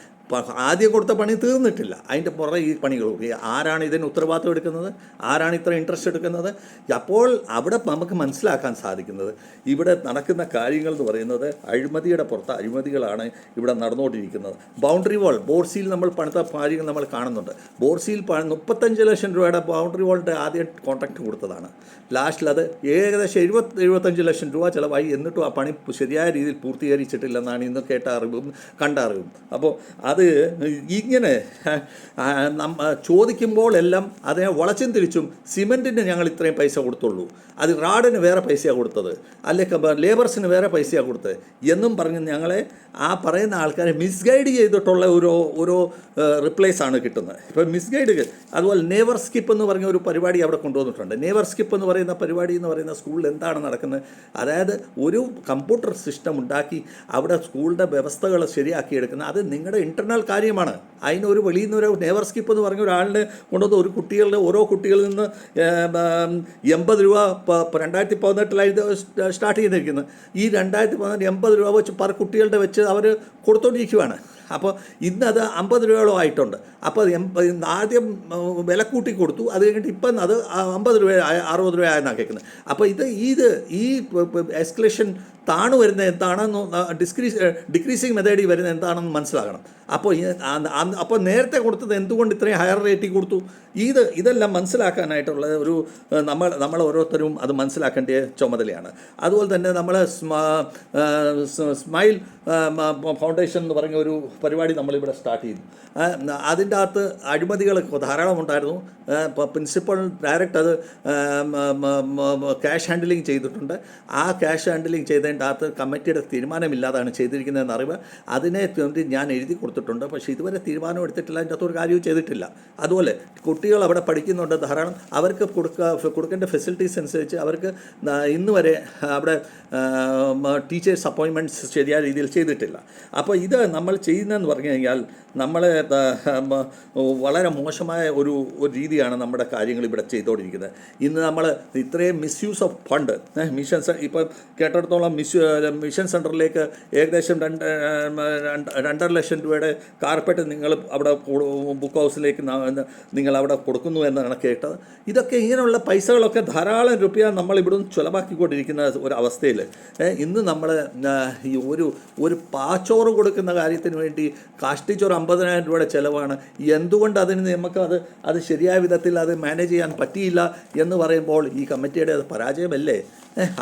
Speaker 2: ആദ്യം കൊടുത്ത പണി തീർന്നിട്ടില്ല, അതിൻ്റെ പുറകെ ഈ പണികൾ. ആരാണ് ഇതിന് ഉത്തരവാദിത്വം എടുക്കുന്നത്? ആരാണ് ഇത്ര ഇൻട്രസ്റ്റ് എടുക്കുന്നത്? അപ്പോൾ അവിടെ നമുക്ക് മനസ്സിലാക്കാൻ സാധിക്കുന്നത് ഇവിടെ നടക്കുന്ന കാര്യങ്ങൾ എന്ന് പറയുന്നത് അഴിമതിയുടെ പുറത്ത് അഴിമതികളാണ് ഇവിടെ നടന്നുകൊണ്ടിരിക്കുന്നത്. ബൗണ്ടറി വാൾ ബോർസിയിൽ നമ്മൾ പണിത കാര്യങ്ങൾ നമ്മൾ കാണുന്നുണ്ട്. ബോർസിയിൽ 35 ലക്ഷം രൂപയുടെ ബൗണ്ടറി വാളിൻ്റെ ആദ്യം കോൺട്രാക്ട് കൊടുത്തതാണ്. ലാസ്റ്റിൽ അത് ഏകദേശം 70-75 ലക്ഷം രൂപ ചിലവായി, എന്നിട്ടും ആ പണി ശരിയായ രീതിയിൽ പൂർത്തീകരിച്ചിട്ടില്ലെന്നാണ് ഇന്ന് കേട്ട അറിവും കണ്ട അറിവും. അപ്പോൾ അത് ഇങ്ങനെ ചോദിക്കുമ്പോൾ എല്ലാം അതിനെ വളച്ചും തിരിച്ചും സിമെൻറ്റിന് ഞങ്ങൾ ഇത്രയും പൈസ കൊടുത്തുള്ളൂ, അത് റാഡിന് വേറെ പൈസയാണ് കൊടുത്തത്, അല്ലെങ്കിൽ ലേബേഴ്സിന് വേറെ പൈസയാണ് കൊടുത്തത് എന്നും പറഞ്ഞ് ഞങ്ങളെ ആ പറയുന്ന ആൾക്കാരെ മിസ്ഗൈഡ് ചെയ്തിട്ടുള്ള ഓരോ റിപ്ലൈസ് ആണ് കിട്ടുന്നത്. ഇപ്പോൾ മിസ്ഗൈഡ് അതുപോലെ നെവർ സ്കിപ്പ് എന്ന് പറഞ്ഞ ഒരു പരിപാടി അവിടെ കൊണ്ടുവന്നിട്ടുണ്ട്. നെവർ സ്കിപ്പ് എന്ന് പറയുന്ന പരിപാടി എന്ന് പറയുന്ന സ്കൂളിൽ എന്താണ് നടക്കുന്നത്? അതായത് ഒരു കമ്പ്യൂട്ടർ സിസ്റ്റം ഉണ്ടാക്കി അവിടെ സ്കൂളിൻ്റെ വ്യവസ്ഥകൾ ശരിയാക്കിയെടുക്കുന്നത് അത് നിങ്ങളുടെ ഇൻ്റർണൽ കാര്യമാണ്. അതിനൊരു വെളിയിൽ നിന്ന് ഒരു നെവർ സ്കിപ്പ് എന്ന് പറഞ്ഞ ഒരാളിനെ കൊണ്ടുവന്ന് ഓരോ കുട്ടികളിൽ നിന്ന് 80 രൂപ 2018 സ്റ്റാർട്ട് ചെയ്തിരിക്കുന്നത്. ഈ 2018 80 രൂപ വെച്ച് പല കുട്ടികളുടെ വെച്ച് അവർ കൊടുത്തോണ്ടിരിക്കുകയാണ്. അപ്പോൾ ഇന്നത് 50 രൂപയോളം ആയിട്ടുണ്ട്. അപ്പോൾ ആദ്യം വില കൂട്ടി കൊടുത്തു, അത് കഴിഞ്ഞിട്ട് ഇപ്പം അത് 50 രൂപ 60 രൂപയായെന്നാണ് കേൾക്കുന്നത്. അപ്പോൾ ഈ എസ്കലേഷൻ താണു വരുന്നത് എന്താണെന്ന് ഡിക്രീസിങ് മെത്തേഡിൽ വരുന്നത് എന്താണെന്ന് മനസ്സിലാക്കണം. അപ്പോൾ അപ്പോൾ നേരത്തെ കൊടുത്തത് എന്തുകൊണ്ട് ഇത്രയും ഹയർ റേറ്റിംഗ് കൊടുത്തു? ഇതെല്ലാം മനസ്സിലാക്കാനായിട്ടുള്ള ഒരു നമ്മൾ ഓരോരുത്തരും അത് മനസ്സിലാക്കേണ്ട ചുമതലയാണ്. അതുപോലെ തന്നെ നമ്മൾ സ്മൈൽ ഫൗണ്ടേഷൻ എന്ന് പറഞ്ഞ ഒരു പരിപാടി നമ്മളിവിടെ സ്റ്റാർട്ട് ചെയ്തു. അതിൻ്റെ അകത്ത് അഴിമതികൾ ധാരാളം ഉണ്ടായിരുന്നു. പ്രിൻസിപ്പൽ ഡയറക്റ്റ് അത് ക്യാഷ് ഹാൻഡിലിംഗ് ചെയ്തിട്ടുണ്ട്. ആ ക്യാഷ് ഹാൻഡിലിംഗ് ചെയ്തതിൻ്റെ അകത്ത് കമ്മിറ്റിയുടെ തീരുമാനമില്ലാതാണ് ചെയ്തിരിക്കുന്നതെന്ന് അറിവ് അതിനെ ഞാൻ എഴുതി കൊടുത്തിട്ടുണ്ട്. പക്ഷേ ഇതുവരെ തീരുമാനം എടുത്തിട്ടില്ല, അതിൻ്റെ അകത്തൊരു കാര്യവും ചെയ്തിട്ടില്ല. അതുപോലെ കുട്ടികൾ അവിടെ പഠിക്കുന്നുണ്ട് ധാരാളം. അവർക്ക് കൊടുക്കേണ്ട ഫെസിലിറ്റീസ് അനുസരിച്ച് അവർക്ക് ഇന്ന് വരെ അവിടെ ടീച്ചേഴ്സ് അപ്പോയിൻമെൻറ്റ്സ് ശരിയായ രീതിയിൽ ചെയ്തിട്ടില്ല. അപ്പോൾ ഇത് നമ്മൾ ചെയ്യുന്നതെന്ന് പറഞ്ഞു കഴിഞ്ഞാൽ നമ്മളെ വളരെ മോശമായ ഒരു രീതിയാണ് നമ്മുടെ കാര്യങ്ങൾ ഇവിടെ ചെയ്തുകൊണ്ടിരിക്കുന്നത്. ഇന്ന് നമ്മൾ ഇത്രയും മിസ്യൂസ് ഓഫ് ഫണ്ട് മിഷൻ ഇപ്പോൾ കേട്ടിടത്തോളം മിഷൻ സെൻറ്ററിലേക്ക് ഏകദേശം 2.5 ലക്ഷം രൂപയുടെ കാർപ്പറ്റ് നിങ്ങൾ അവിടെ ബുക്ക് ഹൗസിലേക്ക് നിങ്ങൾ അവിടെ കൊടുക്കുന്നു എന്നാണ് കേട്ടത്. ഇതൊക്കെ ഇങ്ങനെയുള്ള പൈസകളൊക്കെ ധാരാളം രൂപ നമ്മളിവിടുന്ന് ചിലവാക്കിക്കൊണ്ടിരിക്കുന്ന ഒരു അവസ്ഥയിൽ ഇന്ന് നമ്മൾ ഈ ഒരു പാച്ചോറ് കൊടുക്കുന്ന കാര്യത്തിന് വേണ്ടി കാഷ്ടിച്ചൊരു 50,000 രൂപയുടെ ചിലവാണ്. എന്തുകൊണ്ട് അതിന് നമുക്ക് അത് ശരിയായ വിധത്തിൽ അത് മാനേജ് ചെയ്യാൻ പറ്റിയില്ല എന്ന് പറയുമ്പോൾ ഈ കമ്മിറ്റിയുടെ അത് പരാജയമല്ലേ?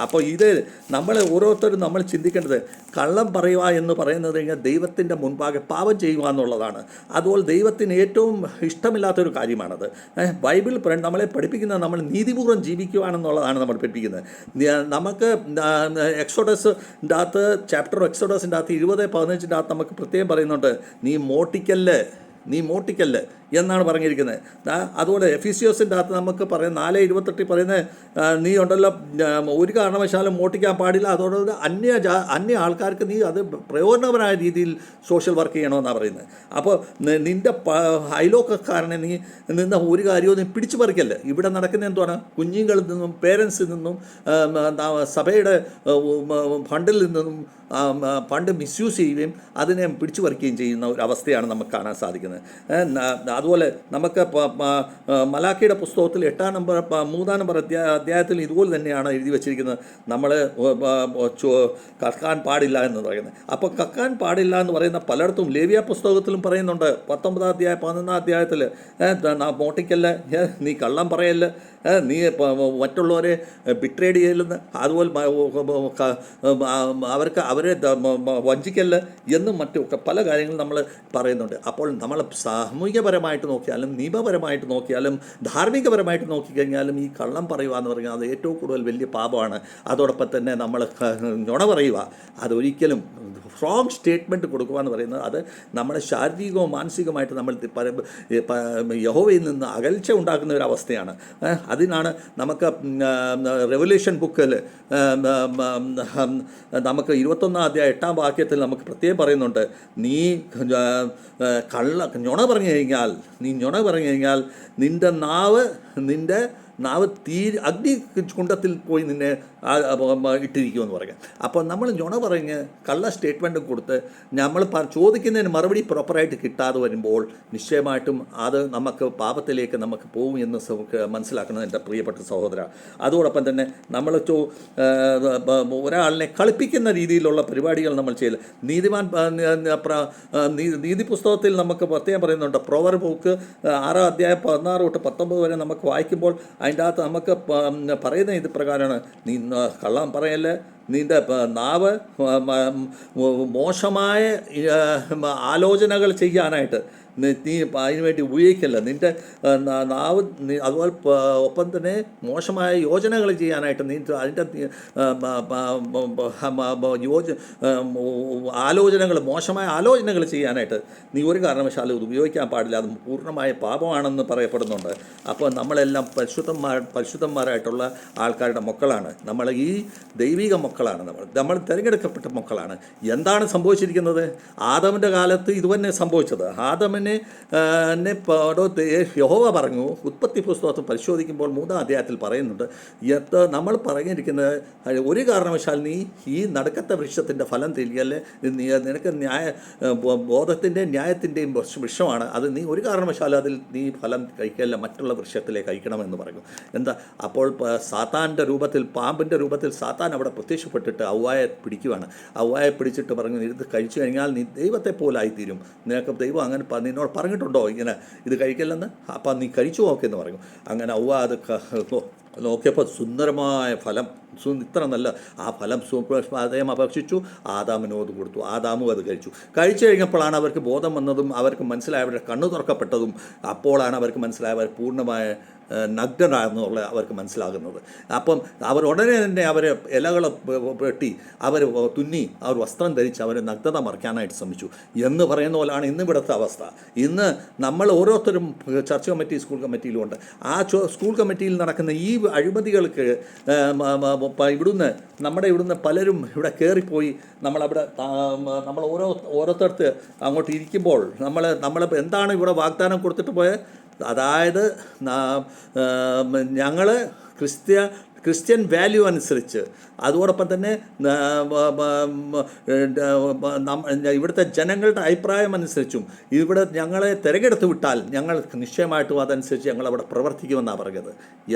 Speaker 2: അപ്പോൾ ഇത് നമ്മൾ ഓരോരുത്തരും നമ്മൾ ചിന്തിക്കേണ്ടത് കള്ളം പറയുക എന്ന് പറയുന്നത് കഴിഞ്ഞാൽ ദൈവത്തിൻ്റെ മുൻപാകെ പാപം ചെയ്യുക എന്നുള്ളതാണ്. അതുപോലെ ദൈവത്തിന് ഏറ്റവും ഇഷ്ടമില്ലാത്തൊരു കാര്യമാണത്. ബൈബിൾ നമ്മളെ പഠിപ്പിക്കുന്നത് നമ്മൾ നീതിപൂർവ്വം ജീവിക്കുവാണെന്നുള്ളതാണ് നമ്മൾ പഠിപ്പിക്കുന്നത്. നമുക്ക് എക്സോഡസിൻ്റെ അകത്ത് എക്സോഡസിൻ്റെ അകത്ത് 20:15 അകത്ത് നമുക്ക് പ്രത്യേകം പറയുന്നുണ്ട്, നീ മോട്ടിക്കല്ല് എന്നാണ് പറഞ്ഞിരിക്കുന്നത്. അതുപോലെ എഫീസിയോസിൻ്റെ അകത്ത് നമുക്ക് 4:28 പറയുന്നത്, നീ ഉണ്ടല്ലോ ഒരു കാരണവശാലും മോട്ടിക്കാൻ പാടില്ല, അതോടൊപ്പം അന്യ ആൾക്കാർക്ക് നീ അത് പ്രയോജനപരമായ രീതിയിൽ സോഷ്യൽ വർക്ക് ചെയ്യണമെന്നാണ് പറയുന്നത്. അപ്പോൾ നിൻ്റെ അയലോക്കക്കാരനെ നീ നിന്ന് ഒരു കാര്യവും നീ പിടിച്ചു പറിക്കല്ലേ. ഇവിടെ നടക്കുന്ന എന്താണ്, കുഞ്ഞുങ്ങളിൽ നിന്നും പേരൻസിൽ നിന്നും സഭയുടെ ഫണ്ടിൽ നിന്നും ഫണ്ട് മിസ്യൂസ് ചെയ്യുകയും അതിനെ പിടിച്ചു പറിക്കുകയും ചെയ്യുന്ന ഒരു അവസ്ഥയാണ് നമുക്ക് കാണാൻ സാധിക്കുന്നത്. അതുപോലെ നമുക്ക് മലാക്കിയുടെ പുസ്തകത്തിൽ 3 നമ്പർ അധ്യായത്തിൽ ഇതുപോലെ തന്നെയാണ് എഴുതി വച്ചിരിക്കുന്നത്, നമ്മൾ കക്കാൻ പാടില്ല എന്ന് പറയുന്നത്. അപ്പോൾ കക്കാൻ പാടില്ല എന്ന് പറയുന്ന പലയിടത്തും ലേവ്യ പുസ്തകത്തിലും പറയുന്നുണ്ട്. 19 അധ്യായം 11 അധ്യായത്തിൽ മോട്ടിക്കല്ല, നീ കള്ളം പറയല്ല, നീ മറ്റുള്ളവരെ ബിട്രേഡ് ചെയ്യലെന്ന്, അതുപോലെ അവരെ വഞ്ചിക്കല്ല എന്നും മറ്റുമൊക്കെ പല കാര്യങ്ങളും നമ്മൾ പറയുന്നുണ്ട്. അപ്പോൾ നമ്മൾ സാമൂഹികപരമായിട്ട് നോക്കിയാലും നിയമപരമായിട്ട് നോക്കിയാലും ധാർമ്മികപരമായിട്ട് നോക്കിക്കഴിഞ്ഞാലും ഈ കള്ളം പറയുക എന്ന് പറഞ്ഞാൽ അത് ഏറ്റവും കൂടുതൽ വലിയ പാപമാണ്. അതോടൊപ്പം തന്നെ നമ്മൾ നുണ പറയുക, അതൊരിക്കലും സ്ട്രോങ് സ്റ്റേറ്റ്മെൻറ്റ് കൊടുക്കുക എന്ന് പറയുന്നത് അത് നമ്മുടെ ശാരീരികവും മാനസികമായിട്ട് നമ്മൾ യഹോവയിൽ നിന്ന് അകൽച്ച ഉണ്ടാക്കുന്ന ഒരു അവസ്ഥയാണ്. അതിനാണ് നമുക്ക് റെവല്യൂഷൻ ബുക്കിൽ നമുക്ക് 21 അധ്യായം 8 വാക്യത്തിൽ നമുക്ക് പ്രത്യേകം പറയുന്നുണ്ട്, നീ നുണ പറഞ്ഞു കഴിഞ്ഞാൽ നിൻ്റെ നാവ് അഗ്നി കുണ്ടത്തിൽ പോയി നിന്നെ ഇട്ടിരിക്കുമെന്ന് പറയാം. അപ്പോൾ നമ്മൾ നുണ പറഞ്ഞ് കള്ള സ്റ്റേറ്റ്മെൻറ്റും കൊടുത്ത് നമ്മൾ ചോദിക്കുന്നതിന് മറുപടി പ്രോപ്പറായിട്ട് കിട്ടാതെ വരുമ്പോൾ നിശ്ചയമായിട്ടും അത് നമുക്ക് പാപത്തിലേക്ക് നമുക്ക് പോകും എന്ന് മനസ്സിലാക്കുന്നത് എൻ്റെ പ്രിയപ്പെട്ട സഹോദര. അതോടൊപ്പം തന്നെ നമ്മൾ ഒരാളിനെ കളിപ്പിക്കുന്ന രീതിയിലുള്ള പരിപാടികൾ നമ്മൾ ചെയ്യില്ല. നീതി പുസ്തകത്തിൽ നമുക്ക് പ്രത്യേകം പറയുന്നുണ്ട്, പ്രോവർ ബുക്ക് 6 അധ്യായം 16 തൊട്ട് 19 വരെ നമുക്ക് വായിക്കുമ്പോൾ അതിൻ്റെ അകത്ത് നമുക്ക് പറയുന്ന ഇത് പ്രകാരമാണ്, നീ കള്ളം പറയല്ലേ, നിൻ്റെ നാവ് മോശമായ ആലോചനകൾ ചെയ്യാനായിട്ട് നീ അതിനുവേണ്ടി ഉപയോഗിക്കല്ല. നിൻ്റെ നാവ് അതുപോലെ ഒപ്പം തന്നെ മോശമായ യോജനകൾ ചെയ്യാനായിട്ട് നീ അതിൻ്റെ മോശമായ ആലോചനകൾ ചെയ്യാനായിട്ട് നീ ഒരു കാരണവശാലും ഇത് ഉപയോഗിക്കാൻ പാടില്ല, അത് പൂർണ്ണമായ പാപമാണെന്ന് പറയപ്പെടുന്നുണ്ട്. അപ്പോൾ നമ്മളെല്ലാം പരിശുദ്ധന്മാരായിട്ടുള്ള ആൾക്കാരുടെ മക്കളാണ്. നമ്മൾ ഈ ദൈവിക മക്കളാണ്, നമ്മൾ തിരഞ്ഞെടുക്കപ്പെട്ട മക്കളാണ്. എന്താണ് സംഭവിച്ചിരിക്കുന്നത്? ആദമിൻ്റെ കാലത്ത് ഇതുതന്നെ സംഭവിച്ചത്. ആദമിനെ യഹോവ പറഞ്ഞു, ഉൽപ്പത്തി പുസ്തകത്തിൽ പരിശോധിക്കുമ്പോൾ 3 അധ്യായത്തിൽ പറയുന്നുണ്ട്, നമ്മൾ പറഞ്ഞിരിക്കുന്നത് ഒരു കാരണവശാൽ നീ ഈ നടുക്കത്തെ വൃക്ഷത്തിൻ്റെ ഫലം തിരികല്ലേ, നിനക്ക് ബോധത്തിൻ്റെയും ന്യായത്തിൻ്റെയും വൃക്ഷമാണ് അത്, നീ ഒരു കാരണവശാലും അതിൽ നീ ഫലം കഴിക്കല്ല, മറ്റുള്ള വൃക്ഷത്തിലേക്ക് കഴിക്കണമെന്ന് പറഞ്ഞു. എന്താ അപ്പോൾ സാത്താൻ്റെ രൂപത്തിൽ, പാമ്പിൻ്റെ രൂപത്തിൽ സാത്താൻ അവിടെ പ്രത്യക്ഷ ദേഷ്യപ്പെട്ടിട്ട് ഔവായെ പിടിക്കുവാണ്. ഔവായെ പിടിച്ചിട്ട് പറഞ്ഞു, ഇത് കഴിച്ചു കഴിഞ്ഞാൽ നീ ദൈവത്തെ പോലായിത്തീരും, നിനക്ക് ദൈവം അങ്ങനെ നിന്നോട് പറഞ്ഞിട്ടുണ്ടോ ഇങ്ങനെ ഇത് കഴിക്കില്ലെന്ന്, അപ്പം നീ കഴിച്ചു നോക്കെന്ന് പറഞ്ഞു. അങ്ങനെ ഔവ അത് നോക്കിയപ്പോൾ സുന്ദരമായ ഫലം, ഇത്ര നല്ല ആ ഫലം അദ്ദേഹം അപേക്ഷിച്ചു, ആദാമിനോട് കൊടുത്തു. ആദാമും അത് കഴിച്ചു കഴിഞ്ഞപ്പോഴാണ് അവർക്ക് ബോധം വന്നതും അവർക്ക് മനസ്സിലായ, അവരുടെ കണ്ണു തുറക്കപ്പെട്ടതും. അപ്പോഴാണ് അവർക്ക് മനസ്സിലായ അവർ പൂർണ്ണമായ നഗ്നരാണെന്നുള്ള അവർക്ക് മനസ്സിലാകുന്നത്. അപ്പം അവർ ഉടനെ തന്നെ അവർ ഇലകൾ വെട്ടി അവർ തുന്നി അവർ വസ്ത്രം ധരിച്ച് അവർ നഗ്നത മറയ്ക്കാനായിട്ട് ശ്രമിച്ചു എന്ന് പറയുന്ന പോലെയാണ് ഇന്ന് ഇവിടുത്തെ അവസ്ഥ. ഇന്ന് നമ്മൾ ഓരോരുത്തരും ചർച്ച് കമ്മിറ്റി, സ്കൂൾ കമ്മിറ്റിയിലുമുണ്ട്. ആ സ്കൂൾ കമ്മിറ്റിയിൽ നടക്കുന്ന ഈ അഴിമതികൾക്ക് ഇവിടുന്ന് പലരും ഇവിടെ കയറിപ്പോയി നമ്മളവിടെ നമ്മൾ ഓരോരുത്തർക്ക് അങ്ങോട്ട് ഇരിക്കുമ്പോൾ നമ്മൾ എന്താണ് ഇവിടെ വാഗ്ദാനം കൊടുത്തിട്ട് പോയത്? അതായത് ഞങ്ങൾ ക്രിസ്ത്യൻ വാല്യൂ അനുസരിച്ച്, അതോടൊപ്പം തന്നെ ഇവിടുത്തെ ജനങ്ങളുടെ അഭിപ്രായം അനുസരിച്ചും ഇവിടെ ഞങ്ങളെ തിരഞ്ഞെടുത്ത് വിട്ടാൽ ഞങ്ങൾ നിശ്ചയമായിട്ടും അതനുസരിച്ച് ഞങ്ങളവിടെ പ്രവർത്തിക്കുമെന്നാണ് പറഞ്ഞത്.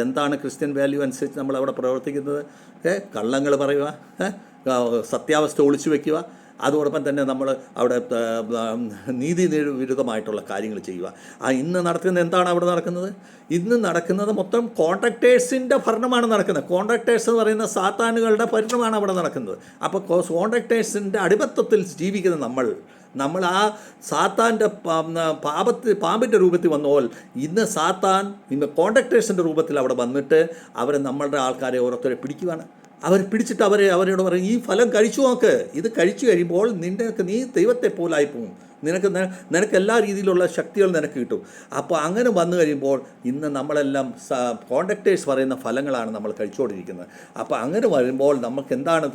Speaker 2: എന്താണ് ക്രിസ്ത്യൻ വാല്യൂ അനുസരിച്ച് നമ്മളവിടെ പ്രവർത്തിക്കുന്നത്? കള്ളങ്ങൾ പറയുക, സത്യാവസ്ഥ ഒളിച്ചു വയ്ക്കുക, അതോടൊപ്പം തന്നെ നമ്മൾ അവിടെ നീതി വിരുദ്ധമായിട്ടുള്ള കാര്യങ്ങൾ ചെയ്യുക. ഇന്ന് നടക്കുന്നത് എന്താണ് അവിടെ നടക്കുന്നത്? ഇന്ന് നടക്കുന്നത് മൊത്തം കോൺട്രാക്ടേഴ്സിൻ്റെ ഭരണമാണ് നടക്കുന്നത്. കോൺട്രാക്ടേഴ്സ് എന്ന് പറയുന്ന സാത്താനുകളുടെ ഭരണമാണ് അവിടെ നടക്കുന്നത്. അപ്പോൾ കോൺട്രാക്ടേഴ്സിൻ്റെ അടിമത്തത്തിൽ ജീവിക്കുന്ന നമ്മൾ ആ സാത്താൻ്റെ പാമ്പിൻ്റെ രൂപത്തിൽ വന്നപ്പോൾ ഇന്ന് സാത്താൻ കോൺട്രാക്ടേഴ്സിൻ്റെ രൂപത്തിൽ അവിടെ വന്നിട്ട് നമ്മളുടെ ആൾക്കാരെ ഓരോരുത്തരെ പിടിക്കുകയാണ്. അവർ പിടിച്ചിട്ട് അവരോട് പറയും, ഈ ഫലം കഴിച്ചു നോക്ക്, ഇത് കഴിച്ചു കഴിയുമ്പോൾ നീ ദൈവത്തെ പോലായി പോകും, നിനക്ക് എല്ലാ രീതിയിലുള്ള ശക്തികൾ നിനക്ക് കിട്ടും. അപ്പോൾ അങ്ങനെ വന്നു കഴിയുമ്പോൾ ഇന്ന് നമ്മളെല്ലാം കോൺട്രാക്ടേഴ്സ് പറയുന്ന ഫലങ്ങളാണ് നമ്മൾ കഴിച്ചുകൊണ്ടിരിക്കുന്നത്. അപ്പോൾ അങ്ങനെ വരുമ്പോൾ നമുക്ക് എന്താണ്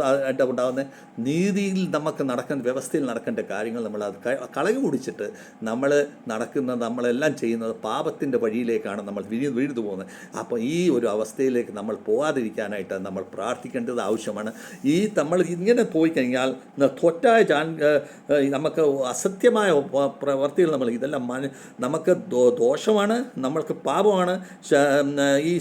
Speaker 2: ഉണ്ടാകുന്നത്? നീതിയിൽ വ്യവസ്ഥയിൽ നടക്കേണ്ട കാര്യങ്ങൾ നമ്മളത് കളകി കുടിച്ചിട്ട് നമ്മളെല്ലാം ചെയ്യുന്നത് പാപത്തിൻ്റെ വഴിയിലേക്കാണ് നമ്മൾ വീഴ്ന്നു പോകുന്നത്. അപ്പോൾ ഈ ഒരു അവസ്ഥയിലേക്ക് നമ്മൾ പോകാതിരിക്കാനായിട്ട് നമ്മൾ പ്രാർത്ഥിക്കേണ്ടത് ആവശ്യമാണ്. നമ്മൾ ഇങ്ങനെ പോയി കഴിഞ്ഞാൽ തെറ്റായ നമുക്ക് അസത്യം പ്രവർത്തികൾ ഇതെല്ലാം നമുക്ക് ദോഷമാണ്, നമ്മൾക്ക് പാപമാണ്. ഈ